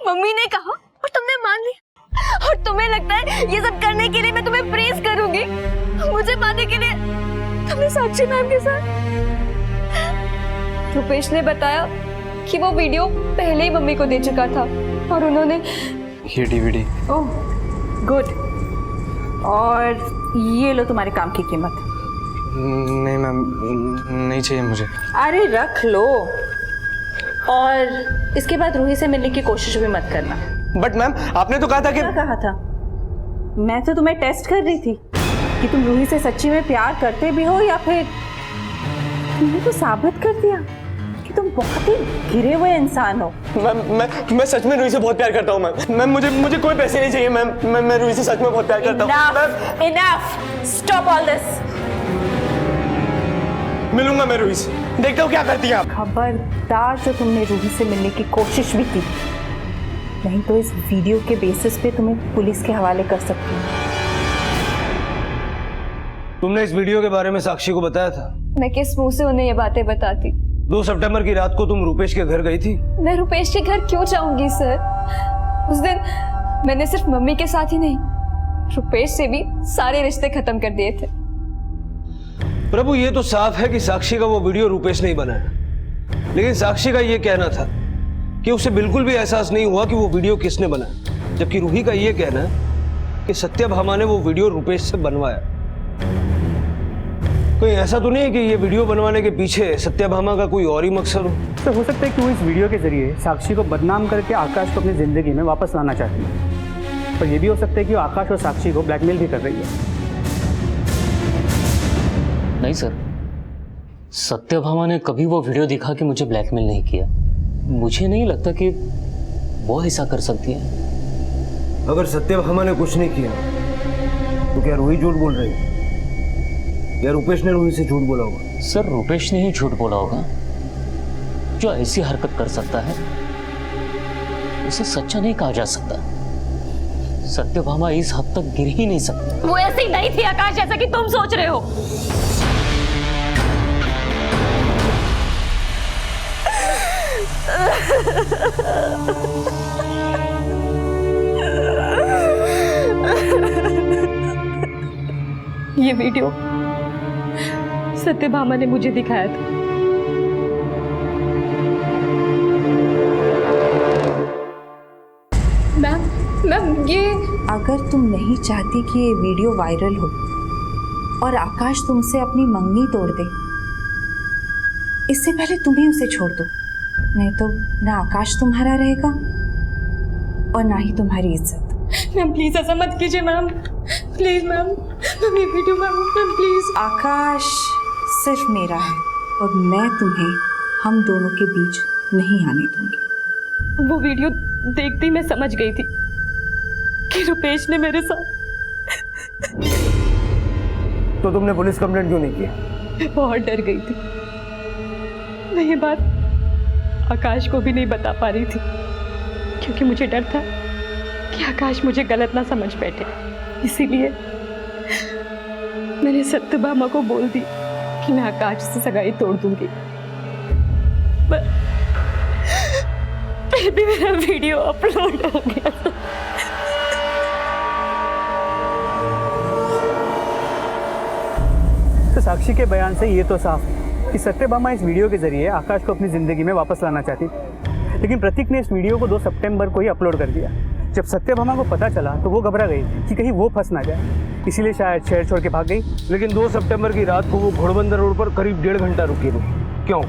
मम्मी ने कहा और तुमने मान लिया, और तुम्हें लगता है ये सब करने के लिए मैं तुम्हें प्रेज करूंगी? मुझे पाने के लिए तुमने साक्षी मैम के साथ। रुपेश ने बताया कि वो वीडियो पहले ही मम्मी को दे चुका था और उन्होंने ये डीवीडी। ओह गुड, और ये लो तुम्हारे काम की कीमत। नहीं मैम, नहीं चाहिए मुझे। अरे रख लो, और इसके बाद रूही से मिलने की कोशिश भी मत करना। बट मैम आपने तो कहा था कि। क्या कहा था? मैं तो तुम्हें टेस्ट कर रही थी कि तुम रूही से सच्ची में प्यार करते भी हो या फिर। तुमने तो साबित कर दिया कि तुम बहुत ही गिरे हुए इंसान हो। मैं सच में रूही से बहुत प्यार करता हूँ मैम। मुझे कोई पैसे नहीं चाहिए मैम। मैं रूही से सच में बहुत प्यार करता हूँ। Enough! Stop all this! मिलूंगा मैं रूही से, देखता हूँ क्या करती है आप। खबरदार जो तुमने रूही से मिलने की कोशिश भी की, नहीं तो इस वीडियो के बेसिस पे तुम्हें पुलिस के हवाले कर सकती हूँ। तुमने इस वीडियो के बारे में साक्षी को बताया था? मैं किस मुंह से उन्हें ये बातें बताती? 2 सितंबर की रात को तुम रुपेश के घर गई थी? मैं रुपेश के घर क्यों जाऊंगी सर? उस दिन मैंने सिर्फ मम्मी के साथ ही नहीं, रुपेश से भी सारे रिश्ते खत्म कर दिए थे। प्रभु ये तो साफ है कि साक्षी का वो वीडियो रुपेश नहीं बनाया, लेकिन साक्षी का ये कहना था कि उसे बिल्कुल भी एहसास नहीं हुआ कि वो वीडियो किसने बनाया, जबकि रूही का ये कहना है कि सत्यभामा ने वो वीडियो रुपेश से बनवाया। कोई ऐसा तो नहीं है कि ये वीडियो बनवाने के पीछे सत्यभामा का कोई और ही मकसद हो? तो हो सकता है कि वो इस वीडियो के जरिए साक्षी को बदनाम करके आकाश को अपनी ज़िंदगी में वापस लाना चाहती है। पर यह भी हो सकता है कि वो आकाश और साक्षी को ब्लैकमेल भी कर रही है। नहीं सर, सत्यभामा ने कभी वो वीडियो दिखा कि मुझे ब्लैकमेल नहीं किया। मुझे नहीं लगता कि वो ऐसा कर सकती है। अगर सत्यभामा ने कुछ नहीं किया तो क्या रूही झूठ बोल रही है? या रुपेश ने रूही से झूठ बोला होगा? सर, रुपेश ने ही झूठ बोला होगा। जो ऐसी हरकत कर सकता है उसे सच्चा नहीं कहा जा सकता। सत्यभामा इस हद तक गिर ही नहीं सकती। वो ऐसी नहीं थी आकाश जैसा कि तुम सोच रहे हो। ये वीडियो सत्यभामा ने मुझे दिखाया था। मैम ये अगर तुम नहीं चाहती कि ये वीडियो वायरल हो और आकाश तुमसे अपनी मंगनी तोड़ दे, इससे पहले तुम ही उसे छोड़ दो। नहीं तो ना आकाश तुम्हारा रहेगा और ना ही तुम्हारी इज्जत। मैम प्लीज ऐसा मत कीजिए मैम, प्लीज मैम, ये वीडियो मैम प्लीज। आकाश सिर्फ मेरा है और मैं तुम्हें हम दोनों के बीच नहीं आने दूंगी। वो वीडियो देखते ही मैं समझ गई थी कि रुपेश ने मेरे साथ। तो तुमने पुलिस कंप्लेंट क्यों नहीं की? बहुत डर गई थी। मैं ये बात आकाश को भी नहीं बता पा रही थी क्योंकि मुझे डर था कि आकाश मुझे गलत ना समझ बैठे। इसीलिए मैंने सत्यभामा को बोल दी कि मैं आकाश से सगाई तोड़ दूंगी। फिर भी मेरा वीडियो अपलोड हो गया। तो साक्षी के बयान से ये तो साफ है कि सत्यभामा इस वीडियो के जरिए आकाश को अपनी ज़िंदगी में वापस लाना चाहती थी। लेकिन प्रतीक ने इस वीडियो को 2 सितंबर को ही अपलोड कर दिया। जब सत्यभामा को पता चला तो वो घबरा गई कि कहीं वो फंस ना जाए, इसीलिए शायद शहर छोड़ के भाग गई। लेकिन 2 सितंबर की रात को वो घोड़बंदर रोड पर करीब 1.5 घंटा रुकी थी। क्यों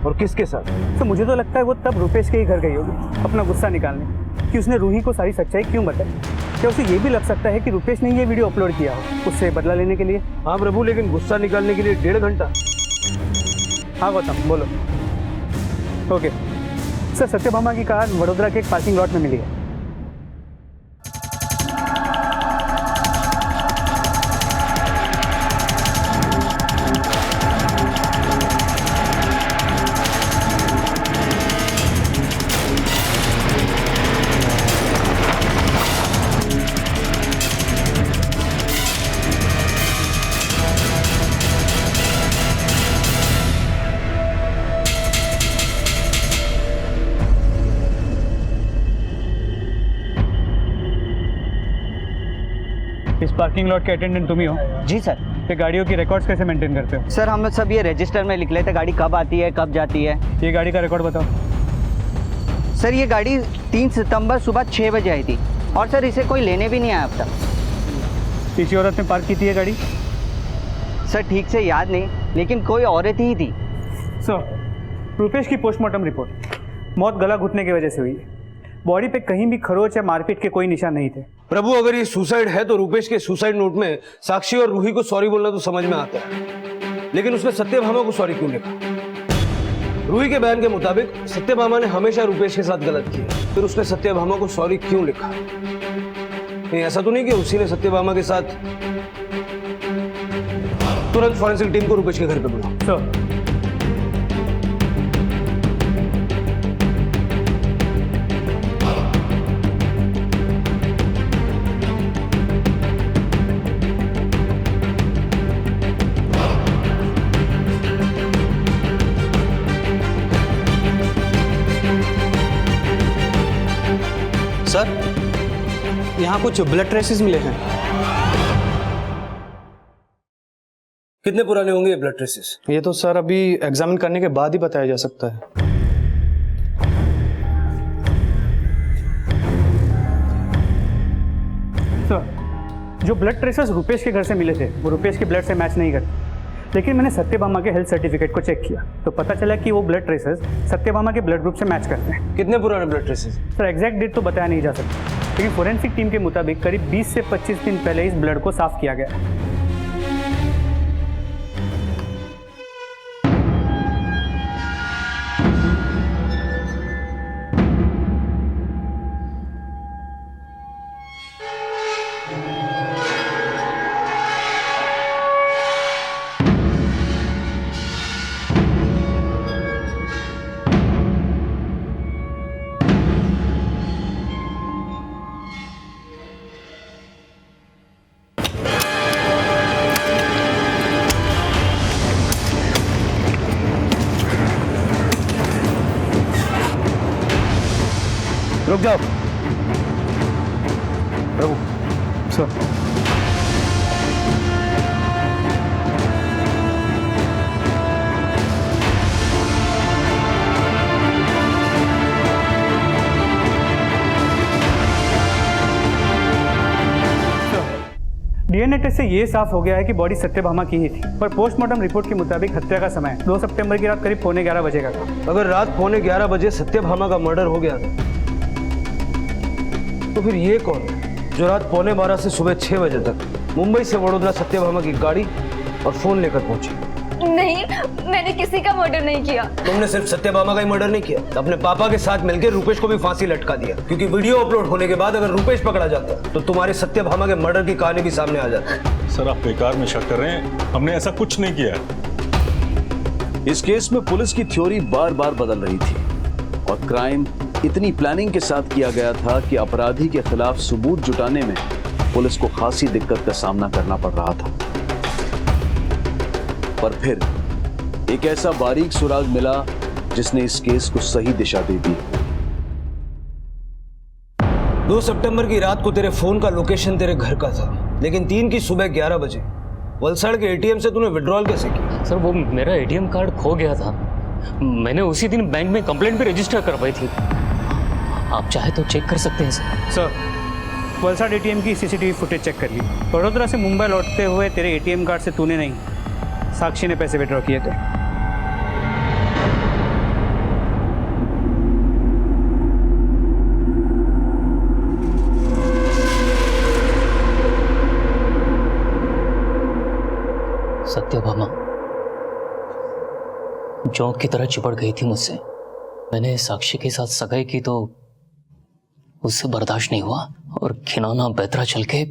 और किसके साथ? तो मुझे तो लगता है वो तब रुपेश के ही घर गई होगी अपना गुस्सा निकालने कि उसने रूही को सारी सच्चाई क्यों बताई। क्या उसे ये भी लग सकता है कि रुपेश ने ये वीडियो अपलोड किया हो उससे बदला लेने के लिए? हाँ प्रभु, लेकिन गुस्सा निकालने के लिए 1.5 घंटा? हाँ गौतम बोलो। ओके सर, सत्यभामा की कार वडोदरा के एक पार्किंग लॉट में मिली है। इस पार्किंग लॉट के अटेंडेंट तुम ही हो? जी सर। ये गाड़ियों की रिकॉर्ड्स कैसे मेंटेन करते हो? सर हम सब ये रजिस्टर में लिख लेते गाड़ी कब आती है कब जाती है। ये गाड़ी का रिकॉर्ड बताओ। सर ये गाड़ी 3 सितंबर सुबह 6 बजे आई थी और सर इसे कोई लेने भी नहीं आया अब तक। किसी औरत ने पार्क की थी ये गाड़ी? सर ठीक से याद नहीं, लेकिन कोई औरत ही थी। सर रुपेश की पोस्टमार्टम रिपोर्ट, मौत गला घुटने की वजह से हुई है। बॉडी पे कहीं भी खरोच या मारपीट के कोई निशान नहीं थे। प्रभु अगर ये सुसाइड है तो रुपेश के सुसाइड नोट में साक्षी और रूही को सॉरी बोलना तो समझ में आता है, लेकिन उसने सत्यभामा को सॉरी क्यों लिखा? रूही के बयान के मुताबिक सत्यभामा ने हमेशा रुपेश के साथ गलत किया, फिर उसने सत्यभामा को सॉरी क्यों लिखा? नहीं ऐसा तो नहीं कि उसी ने सत्यभामा के साथ? तुरंत फॉरेंसिक टीम को रुपेश के घर पे बुलाओ। सर सर यहाँ कुछ ब्लड ट्रेसेस मिले हैं। कितने पुराने होंगे ये ब्लड ट्रेसेस? ये तो सर अभी एग्जामिन करने के बाद ही बताया जा सकता है। सर जो ब्लड ट्रेसेस रुपेश के घर से मिले थे वो रुपेश के ब्लड से मैच नहीं करते। लेकिन मैंने सत्यभामा के हेल्थ सर्टिफिकेट को चेक किया तो पता चला कि वो ब्लड ट्रेसेस सत्यभामा के ब्लड ग्रुप से मैच करते हैं। कितने पुराने blood traces? Sir exact date तो बताया नहीं जा सकता, लेकिन फोरेंसिक टीम के मुताबिक करीब 20 से 25 दिन पहले इस ब्लड को साफ किया गया है। रुक जाओ प्रभु। सर डीएनए टेस्ट से ये साफ हो गया है कि बॉडी सत्यभामा की ही थी, पर पोस्टमार्टम रिपोर्ट के मुताबिक हत्या का समय 2 सितंबर की रात करीब 11:15 बजे का था। अगर रात 11:15 बजे सत्यभामा का मर्डर हो गया तो फिर ये कौन है जो रात 11:15 से सुबह 6 बजे तक मुंबई से वडोदरा सत्यभामा की गाड़ी और फोन लेकर पहुंची? नहीं, मैंने किसी का मर्डर नहीं किया। तुमने सिर्फ सत्यभामा का ही मर्डर नहीं किया, अपने पापा के साथ मिलकर रूपेश को भी फांसी लटका दिया, क्योंकि वीडियो अपलोड होने के बाद अगर रूपेश पकड़ा जाता तो तुम्हारे सत्यभामा के मर्डर की कहानी भी सामने आ जाती। सर आप बेकार में शक कर रहे हैं, हमने ऐसा कुछ नहीं किया। इस केस में पुलिस की थ्योरी बार बार बदल रही थी और क्राइम इतनी प्लानिंग के साथ किया गया था कि अपराधी के खिलाफ सबूत जुटाने में पुलिस को खासी दिक्कत का सामना करना पड़ रहा था। पर फिर एक ऐसा बारीक सुराग मिला जिसने इस केस को सही दिशा दे दी। 2 सितंबर की रात को तेरे फोन का लोकेशन तेरे घर का था, लेकिन 3 की सुबह 11 बजे वलसाड़ के एटीएम से तूने विड्रॉल कैसे किया? सर वो मेरा एटीएम कार्ड खो गया था, मैंने उसी दिन बैंक में कंप्लेंट भी रजिस्टर करवाई थी। आप चाहे तो चेक कर सकते हैं सर। सर वलसाड़ एटीएम की सीसीटीवी फुटेज चेक कर ली। वडोदरा से मुंबई लौटते हुए तेरे एटीएम कार्ड से तूने नहीं, साक्षी ने पैसे विड्रॉ किए थे। सत्यभामा जोंक की तरह चिपड़ गई थी मुझसे। मैंने साक्षी के साथ सगाई की तो उससे बर्दाश्त नहीं हुआ और खिनौना बेतरा चल के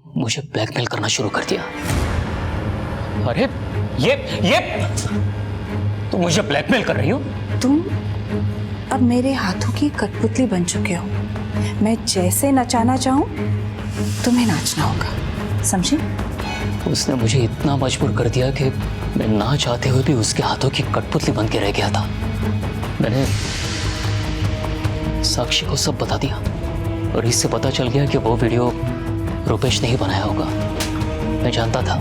मुझे ब्लैकमेल करना शुरू कर दिया। अरे ये तुम मुझे ब्लैकमेल कर रही हो? तुम अब मेरे हाथों की कठपुतली बन चुके हो। मैं जैसे नचाना चाहूं तुम्हें नाचना होगा, समझे? उसने मुझे इतना मजबूर कर दिया कि मैं ना चाहते हुए भी उसके हाथों की कठपुतली बन के रह गया था। मैंने साक्षी को सब बता दिया और इससे पता चल गया कि वो वीडियो रूपेश ने ही बनाया होगा। मैं जानता था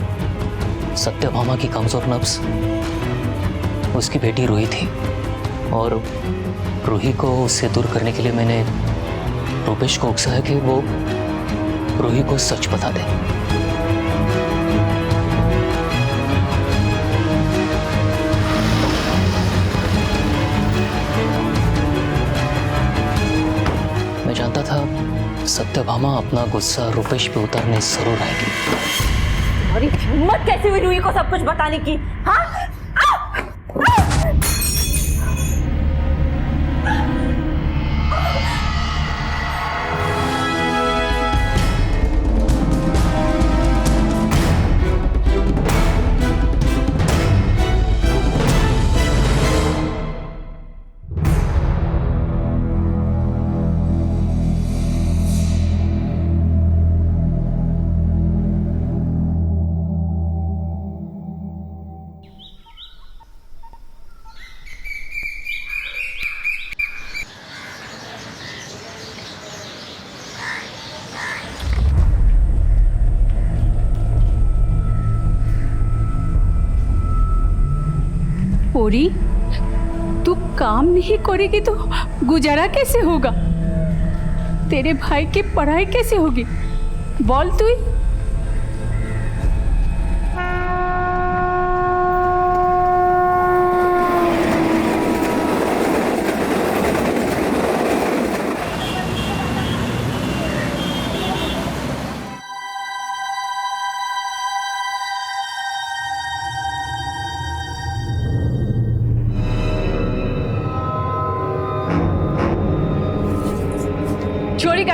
सत्यभामा की कमजोर नब्ज उसकी बेटी रूही थी और रूही को उससे दूर करने के लिए मैंने रूपेश को उकसाया कि वो रूही को सच बता दे। मैं जानता था सत्यभामा अपना गुस्सा रूपेश पे उतारने जरूर आएगी। तुम्हारी हिम्मत कैसी हुई रूही को सब कुछ बताने की? हाँ? पोरी, तू काम नहीं करेगी तो गुजारा कैसे होगा? तेरे भाई की पढ़ाई कैसे होगी? बोल तू ही।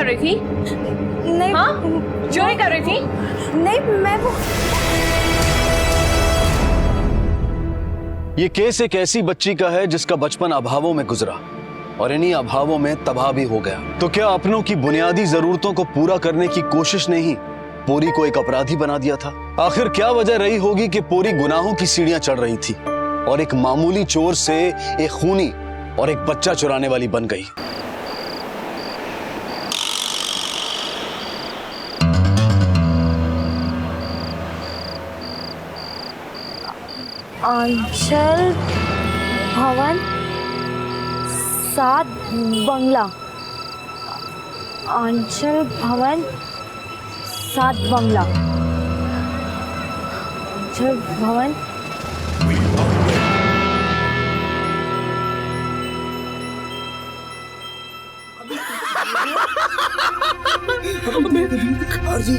कर रही थी? नहीं। हाँ, चोरी कर रही थी? नहीं, मैं वो ये केस एक ऐसी बच्ची का है जिसका बचपन अभावों में गुजरा और इन्हीं अभावों में तबाह भी हो गया। तो क्या अपनों की बुनियादी जरूरतों को पूरा करने की कोशिश ने ही पोरी को एक अपराधी बना दिया था? आखिर क्या वजह रही होगी कि पोरी गुनाहों की सीढ़ियां चढ़ रही थी और एक मामूली चोर से एक खूनी और एक बच्चा चुराने वाली बन गई? आंचल भवन 7 बंगला। आंचल भवन 7 बंगला। आंचल भवन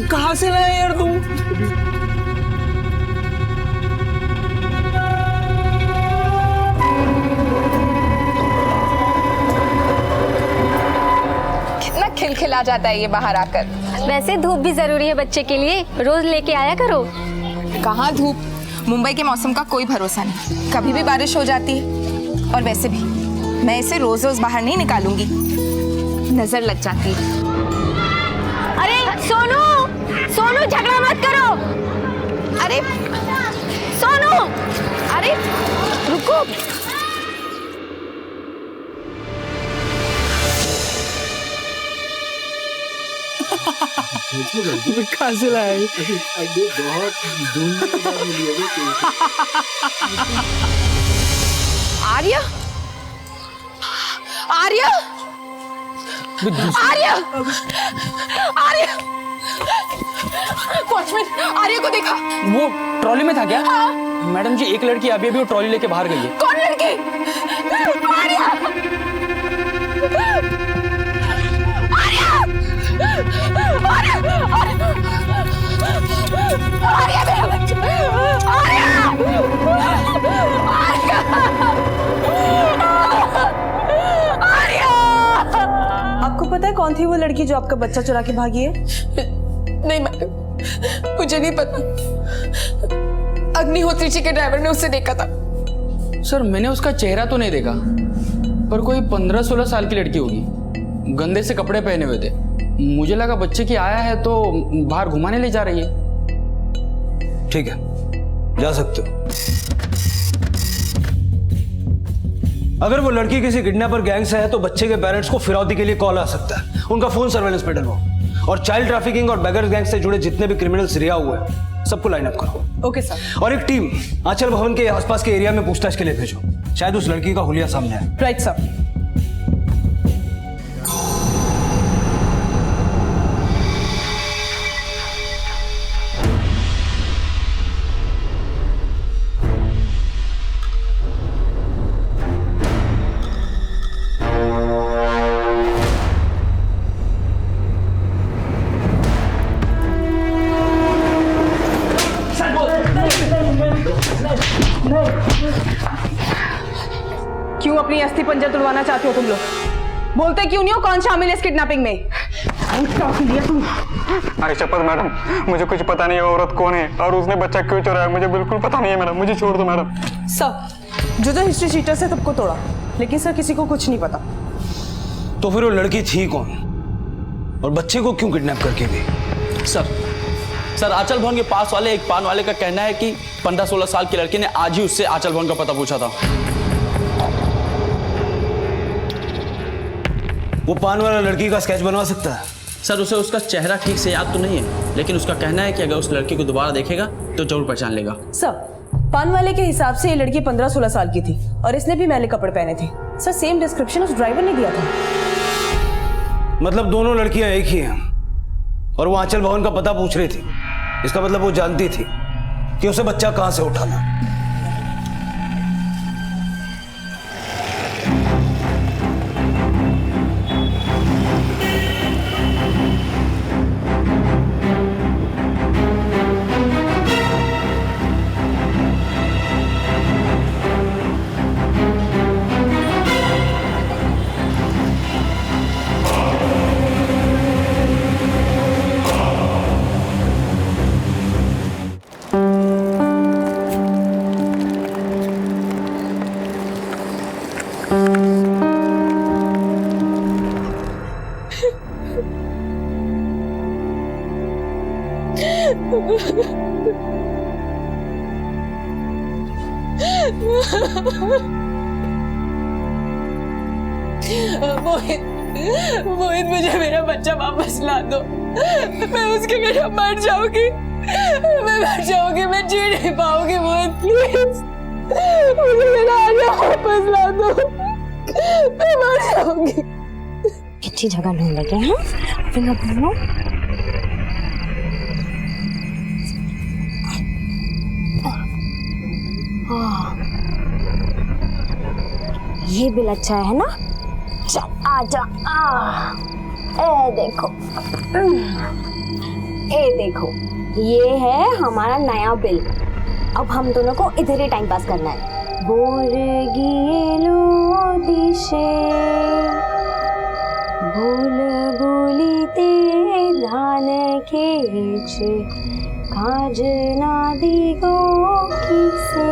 कहाँ से लाए यार तुम? कितना खिलखिला जाता है ये बाहर आकर। वैसे धूप भी जरूरी है बच्चे के लिए, रोज लेके आया करो। कहाँ धूप, मुंबई के मौसम का कोई भरोसा नहीं, कभी भी बारिश हो जाती है। और वैसे भी मैं इसे रोज रोज बाहर नहीं निकालूंगी, नजर लग जाती है। अरे सोनू, सोनू झगड़ा मत करो। अरे सोनू, अरे रुको। कहाँ से लाए? आर्या, आर्या, आर्या, आर्या, वॉचमैन आर्या को देखा। वो ट्रॉली में था क्या? मैडम जी, एक लड़की अभी अभी वो ट्रॉली लेके बाहर गई है। कौन लड़की? आर्या, आर्या, आर्या, आर्या, मेरा बच्चा, आर्या, आर्या। आपको पता है कौन थी वो लड़की जो आपका बच्चा चुरा के भागी है? नहीं मैडम, मुझे नहीं पता। अग्निहोत्री जी के ड्राइवर ने उसे देखा था। सर, मैंने उसका चेहरा तो नहीं देखा, पर कोई 15-16 साल की लड़की होगी, गंदे से कपड़े पहने हुए थे। मुझे लगा बच्चे की आया है तो बाहर घुमाने ले जा रही है। ठीक है, जा सकते हो। अगर वो लड़की किसी किडनैपर गैंग से है तो बच्चे के पेरेंट्स को फिरौती के लिए कॉल आ सकता है। उनका फोन सर्वेलेंस पे डलवाओ और चाइल्ड ट्रैफिकिंग और बेगर्स गैंग से जुड़े जितने भी क्रिमिनल्स रिहा हुए हैं सबको लाइन अप करो। Okay sir. और एक टीम आंचल भवन के आसपास के एरिया में पूछताछ के लिए भेजो, शायद उस लड़की का हुलिया सामने आए। Right sir. क्यों अपनी अस्थि पंजर तुड़वाना चाहते हो तुम लोग? बोलते क्यों नहीं हो? कौन शामिल है इस किडनैपिंग में? अरे शपथ मैडम, मुझे कुछ पता नहीं है औरत कौन है और उसने बच्चा क्यों चुराया, मुझे बिल्कुल पता नहीं है मैडम, मुझे छोड़ दो मैडम। सर, जो हिस्ट्री शीटर से सबको तोड़ा, लेकिन सर किसी को कुछ नहीं पता। तो फिर वो लड़की थी कौन और बच्चे को क्यों किडनैप करके गई? सर आंचल भवन के पास वाले एक पान वाले का कहना है कि 15-16 साल की लड़की ने आज ही उससे आंचल भवन का पता पूछा था। वो पान वाला लड़की का स्केच बनवा सकता है? सर उसे उसका चेहरा ठीक से याद तो नहीं है, लेकिन उसका कहना है कि अगर उस लड़की को दोबारा देखेगा तो जरूर पहचान लेगा। सर, पान वाले के हिसाब से ये लड़की 15-16 साल की थी और इसने भी मैले कपड़े पहने थे। सर, सेम डिस्क्रिप्शन उस ड्राइवर ने दिया था। मतलब दोनों लड़कियां एक ही हैं और वो आंचल भवन का पता पूछ रही थी। इसका मतलब वो जानती थी कि उसे बच्चा कहां से उठाना। मोहित, मुझे मेरा बच्चा वापस ला दो। मैं उसके बिना मर जाऊंगी, मैं मर जाऊंगी, मैं जी नहीं पाऊंगी। मोहित प्लीज मुझे मेरा आर्या वापस ला दो, मैं मर जाऊंगी। अच्छी जगह ढूंढ लगे हैं फिर अपना। ये बिल अच्छा है ना? चल आजा। ए देखो, ये है हमारा नया बिल। अब हम दोनों को इधर ही टाइम पास करना है। दिशे भूल भूलिते ध्यान खेचे काज ना दिगो किसे।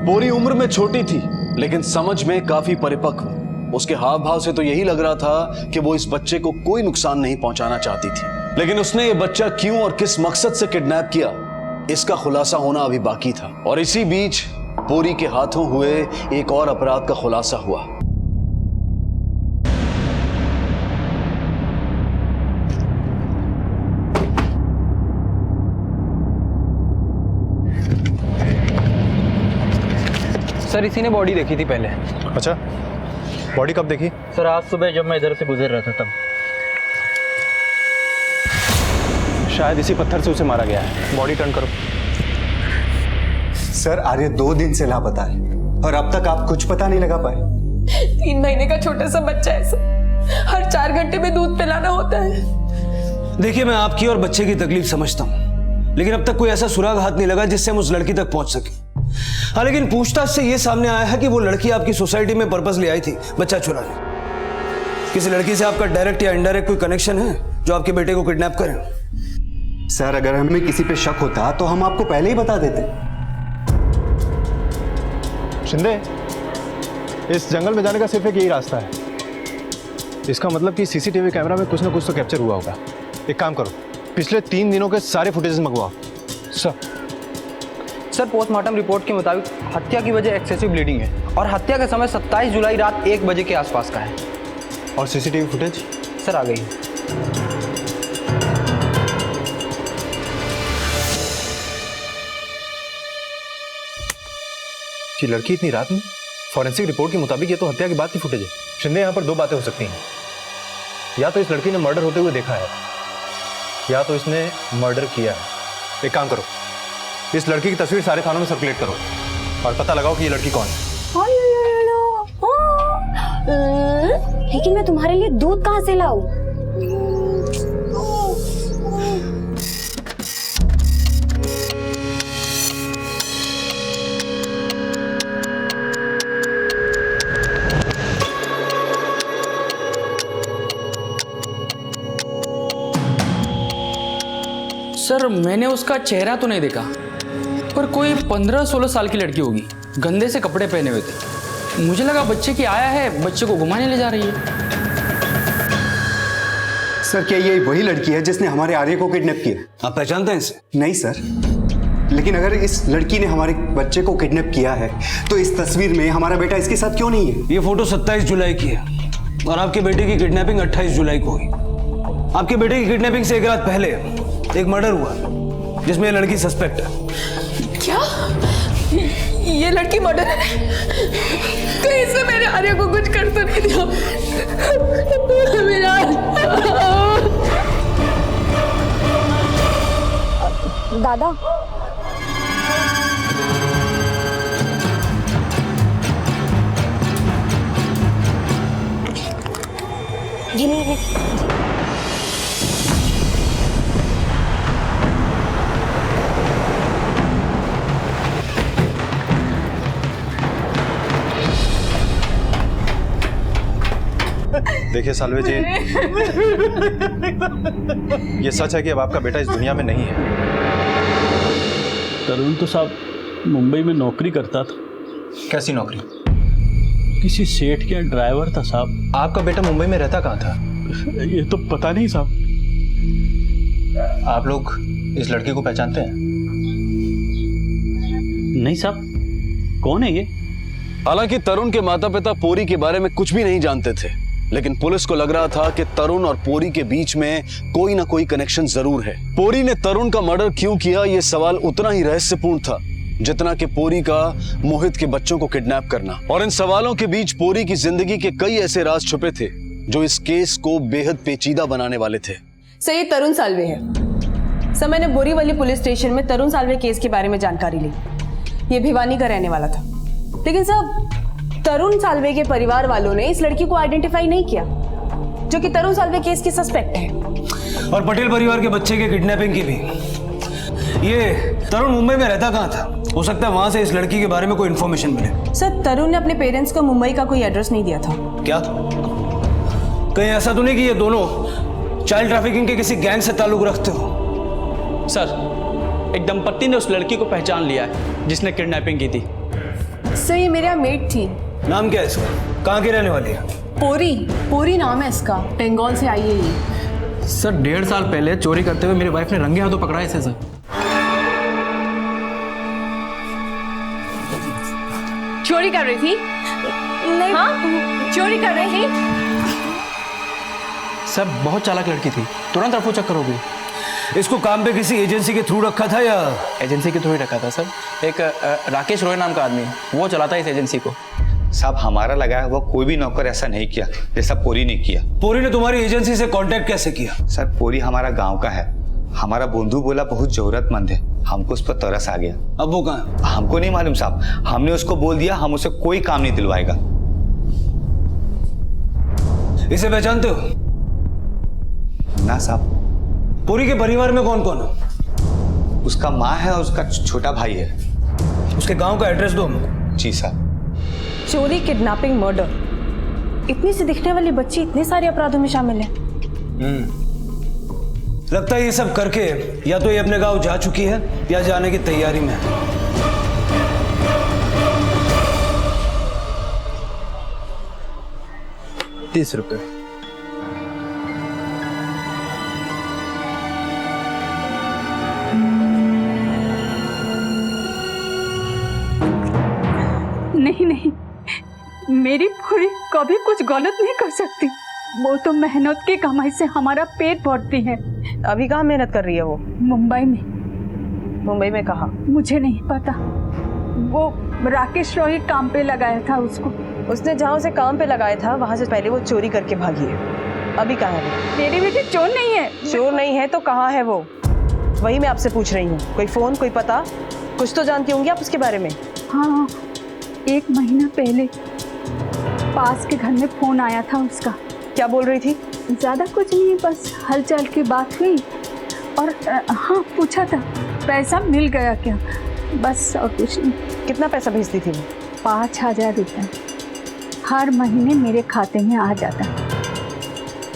पूरी उम्र में छोटी थी लेकिन समझ में काफी परिपक्व। उसके हाव भाव से तो यही लग रहा था कि वो इस बच्चे को कोई नुकसान नहीं पहुंचाना चाहती थी, लेकिन उसने ये बच्चा क्यों और किस मकसद से किडनैप किया, इसका खुलासा होना अभी बाकी था। और इसी बीच पूरी के हाथों हुए एक और अपराध का खुलासा हुआ। सर इसी ने बॉडी देखी थी पहले। अच्छा, बॉडी कब देखी? सर आज सुबह जब मैं इधर से गुजर रहा था तब। शायद इसी पत्थर से उसे मारा गया है। बॉडी टर्न करो। सर आर्य 2 दिन से लापता है और अब तक आप कुछ पता नहीं लगा पाए। 3 महीने का छोटा सा बच्चा है सर, हर 4 घंटे में दूध पिलाना होता है। देखिए, मैं आपकी और बच्चे की तकलीफ समझता हूँ, लेकिन अब तक कोई ऐसा सुराग हाथ नहीं लगा जिससे हम उस लड़की तक पहुंच सके। हाँ, लेकिन पूछताछ से यह सामने आया है कि वो लड़की आपकी सोसाइटी में पर्पस ले आई थी बच्चा चुराने। किसी लड़की से आपका डायरेक्ट या इनडायरेक्ट कोई कनेक्शन है जो आपके बेटे को किडनैप करे? सर अगर हमें किसी पे शक होता तो हम आपको पहले ही बता देते। शिंदे, इस जंगल में जाने का सिर्फ एक यही रास्ता है। इसका मतलब कि सीसीटीवी कैमरा में कुछ ना कुछ तो कैप्चर हुआ होगा। एक काम करो, पिछले 3 दिनों के सारे फुटेजेस मंगवाओ। सर पोस्टमार्टम रिपोर्ट के मुताबिक हत्या की वजह एक्सेसिव ब्लीडिंग है और हत्या का समय 27 जुलाई रात 1 बजे के आसपास का है। और सीसीटीवी फुटेज? सर आ गई। कि लड़की इतनी रात में? फॉरेंसिक रिपोर्ट के मुताबिक ये तो हत्या के बाद की फुटेज है। शिंदे, यहाँ पर 2 बातें हो सकती हैं। या तो इस लड़की ने मर्डर होते हुए देखा है या तो इसने मर्डर किया है। एक काम करो, इस लड़की की तस्वीर सारे थानों में सर्कुलेट करो और पता लगाओ कि ये लड़की कौन है। लेकिन मैं तुम्हारे लिए दूध कहाँ से लाऊं? सर मैंने उसका चेहरा तो नहीं देखा, पर कोई 15-16 साल की लड़की होगी, गंदे से कपड़े पहने हुए थे। मुझे लगा बच्चे की आया है, बच्चे को घुमाने ले जा रही है। सर क्या ये वही लड़की है जिसने हमारे आर्य को किडनैप किया? आप पहचानते हैं इसे? नहीं सर, लेकिन अगर इस लड़की ने हमारे बच्चे को किडनैप किया है तो इस तस्वीर में हमारा बेटा इसके साथ क्यों नहीं है? ये फोटो 27 जुलाई की है और आपके बेटे की किडनैपिंग 28 जुलाई को हुई। आपके बेटे की किडनैपिंग से 1 रात पहले एक मर्डर हुआ जिसमें ये लड़की सस्पेक्ट है। क्या ये लड़की मर्डर है? कहीं से मेरे आर्य को कुछ कर तो नहीं दिया? मेरा दादा, ये नहीं है। देखिए सालवे जी, ये सच है कि अब आपका बेटा इस दुनिया में नहीं है। तरुण तो साहब मुंबई में नौकरी करता था। कैसी नौकरी? किसी सेठ के ड्राइवर था साहब। आपका बेटा मुंबई में रहता कहाँ था? ये तो पता नहीं साहब। आप लोग इस लड़की को पहचानते हैं? नहीं साहब, कौन है ये? हालांकि तरुण के माता पिता पोरी के बारे में कुछ भी नहीं जानते थे, लेकिन पुलिस को लग रहा था कि तरुण और पोरी के बीच में कोई ना कोई कनेक्शन जरूर है। पोरी ने तरुण का मर्डर क्यों किया, यह सवाल उतना ही रहस्यपूर्ण था जितना कि पोरी का मोहित के बच्चों को किडनैप करना। और इन सवालों के बीच पोरी की जिंदगी के कई ऐसे राज छुपे थे जो इस केस को बेहद पेचीदा बनाने वाले थे। सर, ये तरुण साल्वे है। सर, मैंने बोरीवली पुलिस स्टेशन में तरुण साल्वे केस के बारे में जानकारी ली। ये भिवानी का रहने वाला था, लेकिन सर तरुण साल्वे के परिवार वालों ने इस लड़की को आइडेंटिफाई नहीं किया जो कि तरुण साल्वे केस की सस्पेक्ट है। और पटेल परिवार के बच्चे के किडनैपिंग की भी। ये तरुण मुंबई में रहता कहाँ था? हो सकता है वहां से इस लड़की के बारे में कोई इन्फॉर्मेशन मिले। सर, तरुण ने अपने पेरेंट्स को मुंबई का कोई एड्रेस नहीं दिया था। क्या कहीं ऐसा तो नहीं कि ये दोनों चाइल्ड ट्रैफिकिंग के किसी गैंग से ताल्लुक रखते हो? सर, एक दंपत्ति ने उस लड़की को पहचान लिया है जिसने किडनैपिंग की थी। सर, ये मेरे यहाँ मेट थी। नाम क्या है इसका? कहाँ की रहने वाली है? पोरी नाम है इसका, बंगाल से आई है ये। सर 1.5 साल पहले चोरी करते हुए मेरी वाइफ ने रंगे हाथों पकड़ा है इसे। सर चोरी कर रही थी? नहीं। हाँ, चोरी कर रही थी। सर बहुत चालाक लड़की थी, तुरंत रफू चक्कर हो गई। इसको काम पे किसी एजेंसी के थ्रू रखा था या? एजेंसी के थ्रू ही रखा था सर। एक राकेश रॉय नाम का आदमी, वो चलाता है इस एजेंसी को। साहब, हमारा लगाया हुआ कोई भी नौकर ऐसा नहीं किया जैसा पोरी ने किया। पोरी ने तुम्हारी एजेंसी से कांटेक्ट कैसे किया? सर, पोरी हमारा गांव का है। हमारा बंधु बोला बहुत जरूरतमंद है, हमको उस पर तरस आ गया। अब वो कहाँ? हमको नहीं मालूम साहब, हमने उसको बोल दिया हम उसे कोई काम नहीं दिलवाएगा। इसे पहचानते हो? ना साहब। पोरी के परिवार में कौन कौन है? उसका माँ है और उसका छोटा भाई है। उसके गांव का एड्रेस दो हमको। जी साहब। चोरी, किडनैपिंग, मर्डर, इतनी सी दिखने वाली बच्ची इतने सारे अपराधों में शामिल है। लगता है ये सब करके या तो ये अपने गांव जा चुकी है या जाने की तैयारी में है। ₹30। नहीं, मेरी पूरी कभी कुछ गलत नहीं कर सकती। वो तो मेहनत की कमाई से हमारा पेट भरती है। अभी कहाँ मेहनत कर रही है वो? मुंबई में। मुंबई में कहाँ? मुझे नहीं पता। वो राकेश रॉय काम पे लगाया था उसको। उसने जहाँ उसे काम पे लगाया था वहाँ से पहले वो चोरी करके भागी है। अभी कहाँ है वो? मेरी बेटी चोर नहीं है। चोर नहीं है तो कहाँ है वो? वही मैं आपसे पूछ रही हूँ। कोई फोन, कोई पता, कुछ तो जानती होंगी आप उसके बारे में। हाँ, 1 महीना पहले पास के घर में फोन आया था उसका। क्या बोल रही थी? ज्यादा कुछ नहीं, बस हलचल की बात हुई और हाँ पूछा था पैसा मिल गया क्या, बस और कुछ नहीं। कितना पैसा भेजती थी वो? 5000 रुपये हर महीने मेरे खाते में आ जाता है।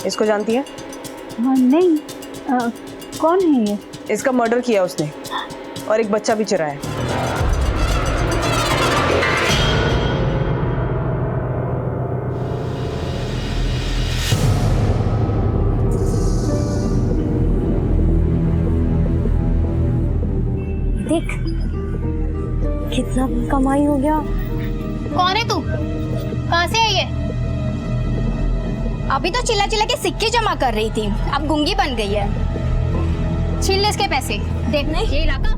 इसको जानती है? नहीं। कौन है ये? इसका मर्डर किया उसने और एक बच्चा भी चुराया। देख कितना कमाई हो गया। कौन है तू? कहाँ से है ये? अभी तो चिल्ला चिल्ला के सिक्के जमा कर रही थी, अब गूंगी बन गई है। छीन ले इसके पैसे। देखना ये इलाका।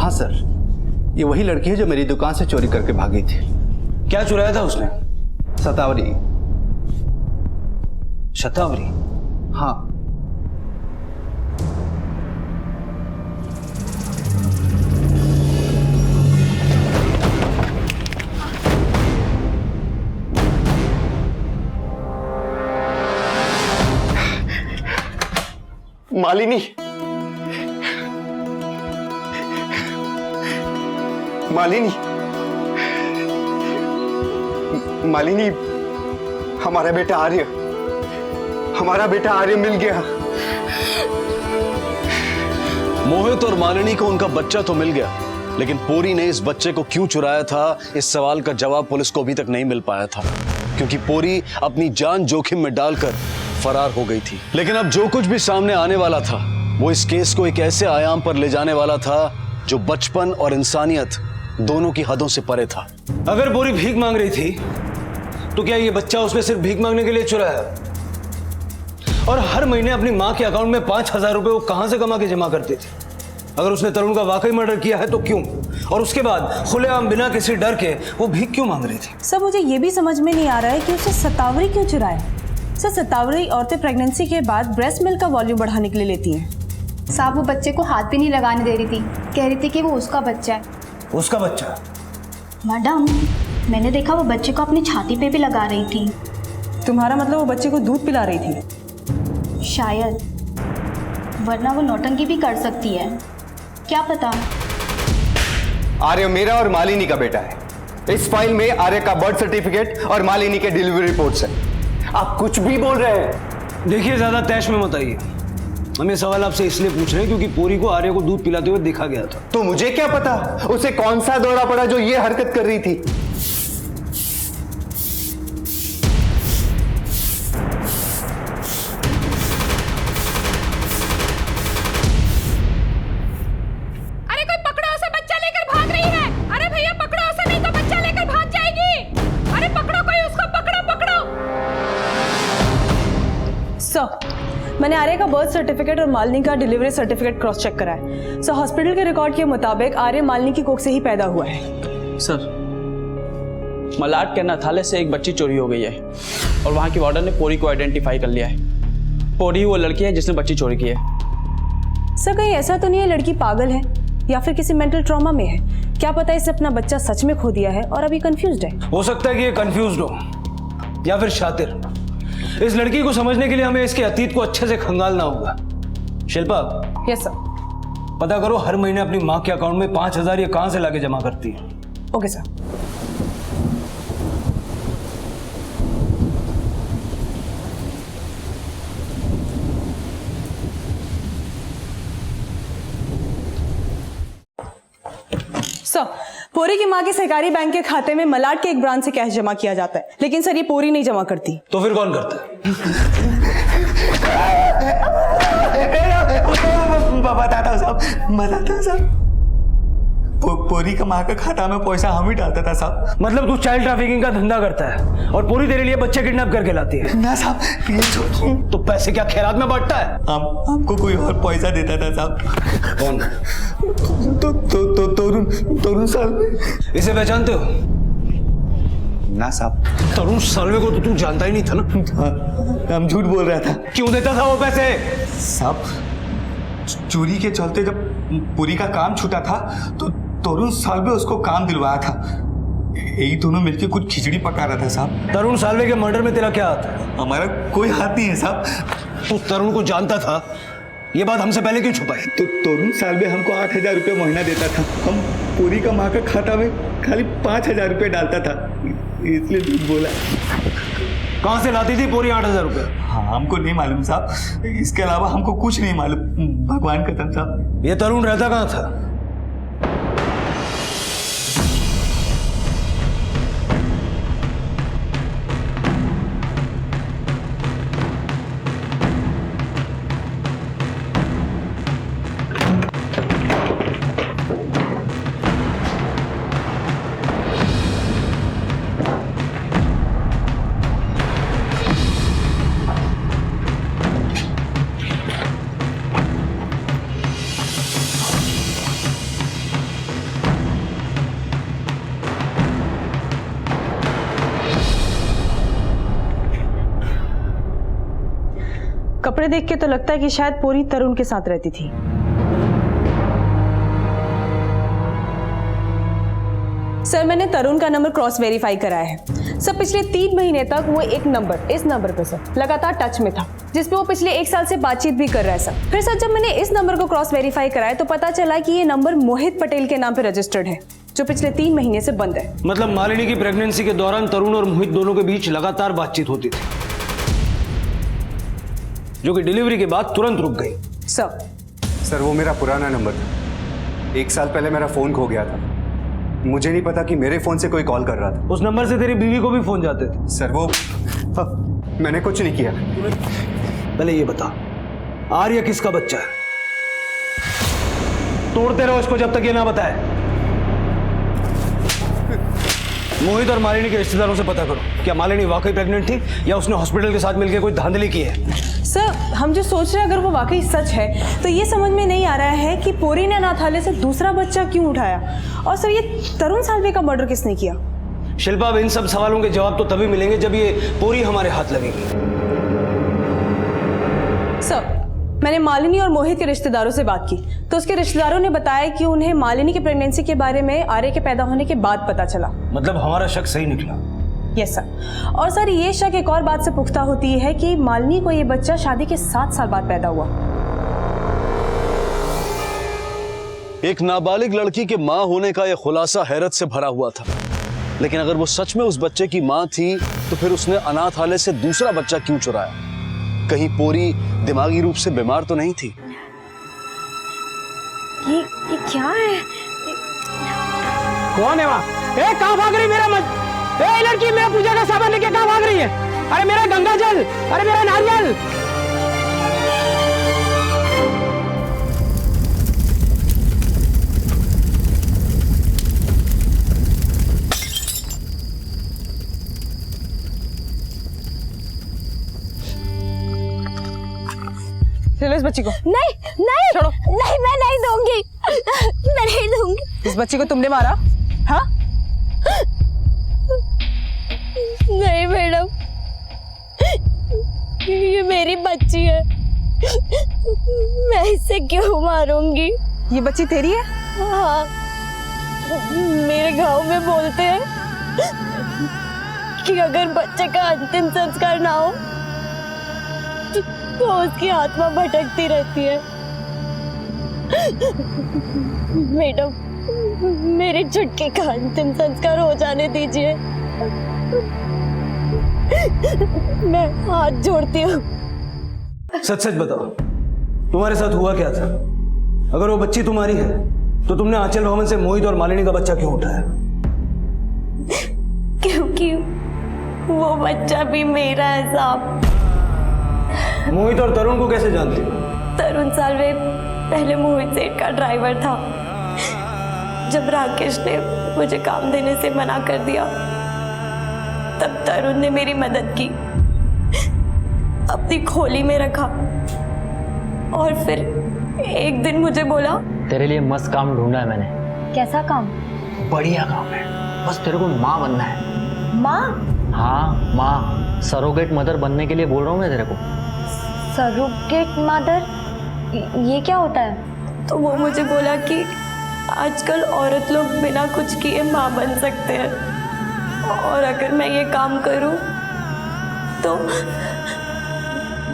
हाँ सर, ये वही लड़की है जो मेरी दुकान से चोरी करके भागी थी। क्या चुराया था उसने? शतावरी। शतावरी? हाँ। मालिनी, मालिनी, हमारा बेटा आर्य मिल गया। मोहित और मालिनी को उनका बच्चा तो मिल गया, लेकिन पोरी ने इस बच्चे को क्यों चुराया था, इस सवाल का जवाब पुलिस को अभी तक नहीं मिल पाया था, क्योंकि पोरी अपनी जान जोखिम में डालकर फरार हो गई थी। लेकिन अब जो कुछ भी सामने आने वाला था वो इस केस को एक ऐसे आयाम पर ले जाने वाला था जो बचपन और इंसानियत दोनों की हदों से परे था। अगर बोरी भीख मांग रही थी तो क्या ये बच्चा उसमें सिर्फ भीख मांगने के लिए चुराया? और हर महीने अपनी माँ के अकाउंट में 5,000 रुपए वो कहां से कमा के जमा करती थी? अगर उसने तरुण का वाकई मर्डर किया है तो क्यों? और उसके बाद खुलेआम बिना किसी डर के वो भीख क्यों मांग रही थी? सर मुझे ये भी समझ में नहीं आ रहा है कि उसे सतावरी क्यों चुराया। सर सतावरी औरतें प्रेगनेंसी के बाद ब्रेस्ट मिल्क का वॉल्यूम बढ़ाने के लिए लेती हैं। साहब वो बच्चे को हाथ भी नहीं लगाने दे रही थी, कह रही थी कि वो उसका बच्चा है। उसका बच्चा? मैडम मैंने देखा वो बच्चे को अपनी छाती पे भी लगा रही थी। तुम्हारा मतलब वो बच्चे को दूध पिला रही थी? शायद, वरना वो नौटंकी भी कर सकती है, क्या पता। आर्य मेरा और मालिनी का बेटा है। इस फाइल में आर्य का बर्थ सर्टिफिकेट और मालिनी के डिलीवरी रिपोर्ट्स हैं। आप कुछ भी बोल रहे हैं। देखिए ज्यादा तैश में मत आइए। हम ये सवाल आपसे इसलिए पूछ रहे हैं क्योंकि पूरी को आर्य को दूध पिलाते हुए देखा गया था। तो मुझे क्या पता उसे कौन सा दौरा पड़ा जो ये हरकत कर रही थी। अरे कोई पकड़ो उसे, बच्चा लेकर भाग रही है। अरे भैया पकड़ो उसे, नहीं तो बच्चा लेकर भाग जाएगी। अरे पकड़ो कोई उसको, पकड़ो पकड़ो। सर मैंने आर्य का बर्थ सर्टिफिकेट और मालिनी का डिलीवरी सर्टिफिकेट क्रॉस चेक करा है। सर हॉस्पिटल के रिकॉर्ड के मुताबिक आर्य मालिनी की कोख से ही पैदा हुआ है। सर मलाड के नथाले से एक बच्ची चोरी हो गई है और वहाँ की वार्डन ने पोरी को आइडेंटिफाई कर लिया है। पोरी वो लड़की है जिसने बच्ची चोरी की है। सर कहीं ऐसा तो नहीं है लड़की पागल है या फिर किसी मेंटल ट्रॉमा में है? क्या पता इसने अपना बच्चा सच में खो दिया है और अभी कंफ्यूज्ड है। हो सकता है कि ये कंफ्यूज्ड हो या फिर शातिर। इस लड़की को समझने के लिए हमें इसके अतीत को अच्छे से खंगालना होगा। शिल्पा। Yes sir. पता करो हर महीने अपनी माँ के अकाउंट में 5,000 ये कहां से लाके जमा करती है। Okay sir. सर पोरी की माँ के सहकारी बैंक के खाते में मलाड के एक ब्रांच से कैश जमा किया जाता है, लेकिन सर ये पोरी नहीं जमा करती। तो फिर कौन करता है? बताता हूँ साहब। पोरी का माँ का खाता में पैसा हम ही डालता था साहब। मतलब तू चाइल्ड ट्रैफिकिंग का धंधा करता है और पूरी तेरे लिए बच्चे किडनैप करके लाती है? ना साहब ये तो पैसे क्या खैरात में बांटता है? हमको कोई और पैसा देता था साहब। कौन? तरुण साल्वे। इसे पहचानते हो? ना साहब। तरुण साल्वे को तो तू जानता ही नहीं था ना? हम झूठ बोल रहा था। क्यों देता था वो पैसे? साहब चोरी के चलते जब पूरी का काम छूटा था तो तरुण साल्वे उसको काम दिलवाया था। यही दोनों मिलकर कुछ खिचड़ी पका रहा था साहब। तरुण साल्वे के मर्डर में तेरा क्या हाथ है? हमारा कोई हाथ नहीं है साहब। तू तरुण को जानता था, ये बात हमसे पहले क्यों छुपाई? तो तरुण साल्वे हमको 8,000 रुपये महीना देता था। हम पूरी का माँ का खाता में खाली 5,000 रुपये डालता था, इसलिए झूठ बोला। कहाँ से लाती थी पूरी 8,000 रुपये? हाँ हमको नहीं मालूम साहब, इसके अलावा हमको कुछ नहीं मालूम। भगवान कसम साहब। ये तरुण रहता कहाँ था? कपड़े देख के तो लगता है कि शायद पूरी तरुण के साथ रहती थी। सर मैंने तरुण का नंबर क्रॉस वेरीफाई कराया है। सर पिछले 3 महीने तक वो एक नंबर, इस नंबर पे सर लगातार टच में था, जिसपे वो पिछले 1 साल से बातचीत भी कर रहा है सर। फिर सर जब मैंने इस नंबर को क्रॉस वेरीफाई कराया तो पता चला कि ये नंबर मोहित पटेल के नाम पे रजिस्टर्ड है, जो पिछले 3 महीने से बंद है। मतलब मालिनी की प्रेगनेंसी के दौरान तरुण और मोहित दोनों के बीच लगातार बातचीत होती थी, जो कि डिलीवरी के बाद तुरंत रुक गई। सर वो मेरा पुराना नंबर था। 1 साल पहले मेरा फोन खो गया था। मुझे नहीं पता कि मेरे फोन से कोई कॉल कर रहा था। उस नंबर से तेरी बीवी को भी फोन जाते थे? सर वो मैंने कुछ नहीं किया। पहले ये बता, आर्य किसका बच्चा है? तोड़ते रहो इसको जब तक ये ना बताए। मोहित और मालिनी के रिश्तेदारों से पता करो, क्या मालिनी वाकई प्रेग्नेंट थी या उसने हॉस्पिटल के साथ मिलकर कोई धांधली की है? सर, हम जो सोच रहे हैं अगर वो वाकई सच है तो ये समझ में नहीं आ रहा है कि पोरी ने अनाथालय से दूसरा बच्चा क्यों उठाया। और सर, ये तरुण साल्वे का मर्डर किसने किया? शिल्पा, अब इन सब सवालों के जवाब तो तभी मिलेंगे जब ये पोरी हमारे हाथ लगेगी। सर, मैंने मालिनी और मोहित के रिश्तेदारों से बात की तो उसके रिश्तेदारों ने बताया कि उन्हें मालिनी की प्रेगनेंसी के बारे में आर्य के पैदा होने के बाद पता चला। मतलब हमारा शक सही निकला? Yes sir. और सर, ये शक एक और बात से पुख्ता होती है कि मालिनी को ये बच्चा शादी के 7 साल बाद पैदा हुआ। एक नाबालिग लड़की के मां होने का यह खुलासा हैरत से भरा हुआ था, लेकिन अगर वो सच में उस बच्चे की मां थी तो फिर उसने अनाथालय से दूसरा बच्चा क्यों चुराया? कहीं पोरी दिमागी रूप से बीमार तो नहीं थी? ये क्या है? कौन है वहाँ? ए, कहाँ भाग रही मेरा मत? ए, लड़की, मेरा पूजा का सामान लेके कहाँ भाग रही है? अरे मेरा गंगा जल, अरे मेरा नारियल। चलो इस बच्ची को। नहीं नहीं छोड़ो। नहीं, मैं नहीं दूंगी, मैं नहीं दूंगी। इस बच्ची को तुमने मारा? हाँ? नहीं मैडम, ये मेरी बच्ची है, मैं इसे क्यों मारूंगी? ये बच्ची तेरी है? हाँ, मेरे गांव में बोलते हैं कि अगर बच्चे का अंतिम संस्कार ना हो तो उसकी आत्मा भटकती रहती है। मैडम, मेरे छुटके का अंतिम संस्कार हो जाने दीजिए, मैं हाथ जोड़ती हूँ। सच सच बताओ, तुम्हारे साथ हुआ क्या था? अगर वो बच्ची तुम्हारी है तो तुमने आंचल भवन से मोहित और मालिनी का बच्चा क्यों उठाया? क्योंकि वो बच्चा भी मेरा है साहब। मोहित और तरुण को कैसे जानते हो? तरुण साल्वे पहले मोहित सेठ का ड्राइवर था। जब राकेश ने मुझे काम देने से मना कर दिया तब तरुण ने मेरी मदद की, अपनी खोली में रखा और फिर एक दिन मुझे बोला, तेरे लिए मस्त काम ढूंढा है मैंने। कैसा काम? बढ़िया काम है, बस तेरे को माँ बनना है। माँ? हाँ माँ, सरोगेट मदर बनने के लिए बोल रहा हूँ मैं तेरे को। Surrogate mother? ये क्या होता है? तो वो मुझे बोला कि आजकल औरत लोग बिना कुछ किए माँ बन सकते हैं और अगर मैं ये काम करूँ तो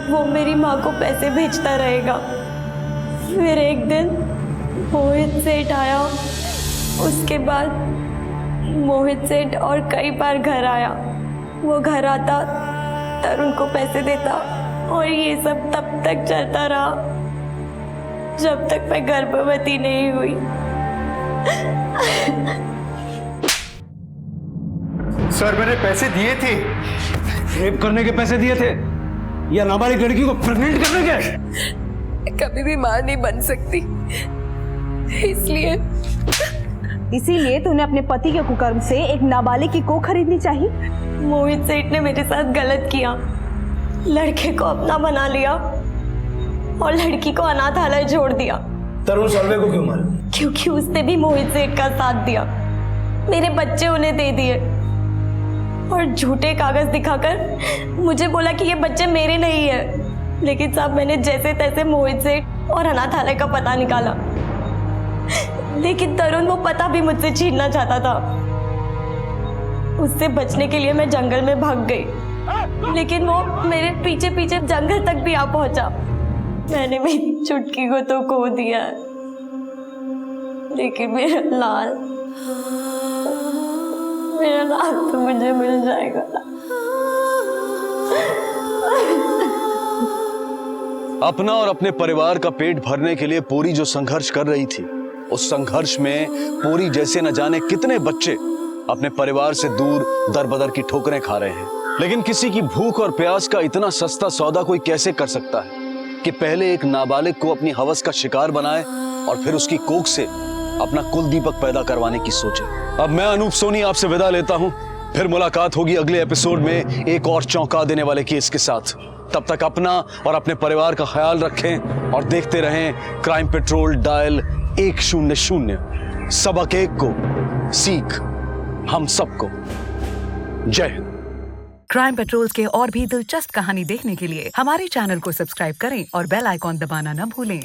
वो मेरी माँ को पैसे भेजता रहेगा। फिर एक दिन मोहित सेठ आया, उसके बाद मोहित सेठ और कई बार घर आया। वो घर आता, तरुण को पैसे देता और ये सब तब तक चलता रहा जब तक मैं गर्भवती नहीं हुई। सर, मैंने पैसे दिए थे। रेप करने के पैसे दिए थे या नाबालिग लड़की को प्रेग्नेंट करने के? कभी भी मां नहीं बन सकती, इसीलिए तूने अपने पति के कुकर्म से एक नाबालिग की कोख खरीदनी चाहिए। मोहित सेठ ने मेरे साथ गलत किया, लड़के को अपना बना लिया और लड़की को अनाथालय छोड़ दिया। तरुण साल्वे को क्यों मारा? क्योंकि उसने भी मोहित सेठ का साथ दिया, मेरे बच्चे उन्हें दे दिए और झूठे कागज दिखाकर मुझे बोला कि ये बच्चे मेरे नहीं है। लेकिन साहब, मैंने जैसे तैसे मोहित सेठ और अनाथालय का पता निकाला, लेकिन तरुण वो पता भी मुझसे छीनना चाहता था। उससे बचने के लिए मैं जंगल में भाग गई, लेकिन वो मेरे पीछे पीछे जंगल तक भी आ पहुंचा। मैंने मेरी चुटकी को तो खो दिया, लेकिन मेरा लाल तो मुझे मिल जाएगा ना। अपना और अपने परिवार का पेट भरने के लिए पोरी जो संघर्ष कर रही थी, उस संघर्ष में पोरी जैसे न जाने कितने बच्चे अपने परिवार से दूर दर बदर की ठोकरें खा रहे हैं। लेकिन किसी की भूख और प्यास का इतना सस्ता सौदा कोई कैसे कर सकता है कि पहले एक नाबालिग को अपनी हवस का शिकार बनाए और फिर उसकी कोख से अपना कुल दीपक पैदा करवाने की सोचे। अब मैं अनूप सोनी आपसे विदा लेता हूं, फिर मुलाकात होगी अगले एपिसोड में एक और चौंका देने वाले केस के साथ। तब तक अपना और अपने परिवार का ख्याल रखें और देखते रहें क्राइम पेट्रोल डायल 100। सबक एक को सीख हम सबको। जय हिंद। क्राइम पेट्रोल के और भी दिलचस्प कहानी देखने के लिए हमारे चैनल को सब्सक्राइब करें और बेल आइकॉन दबाना न भूलें।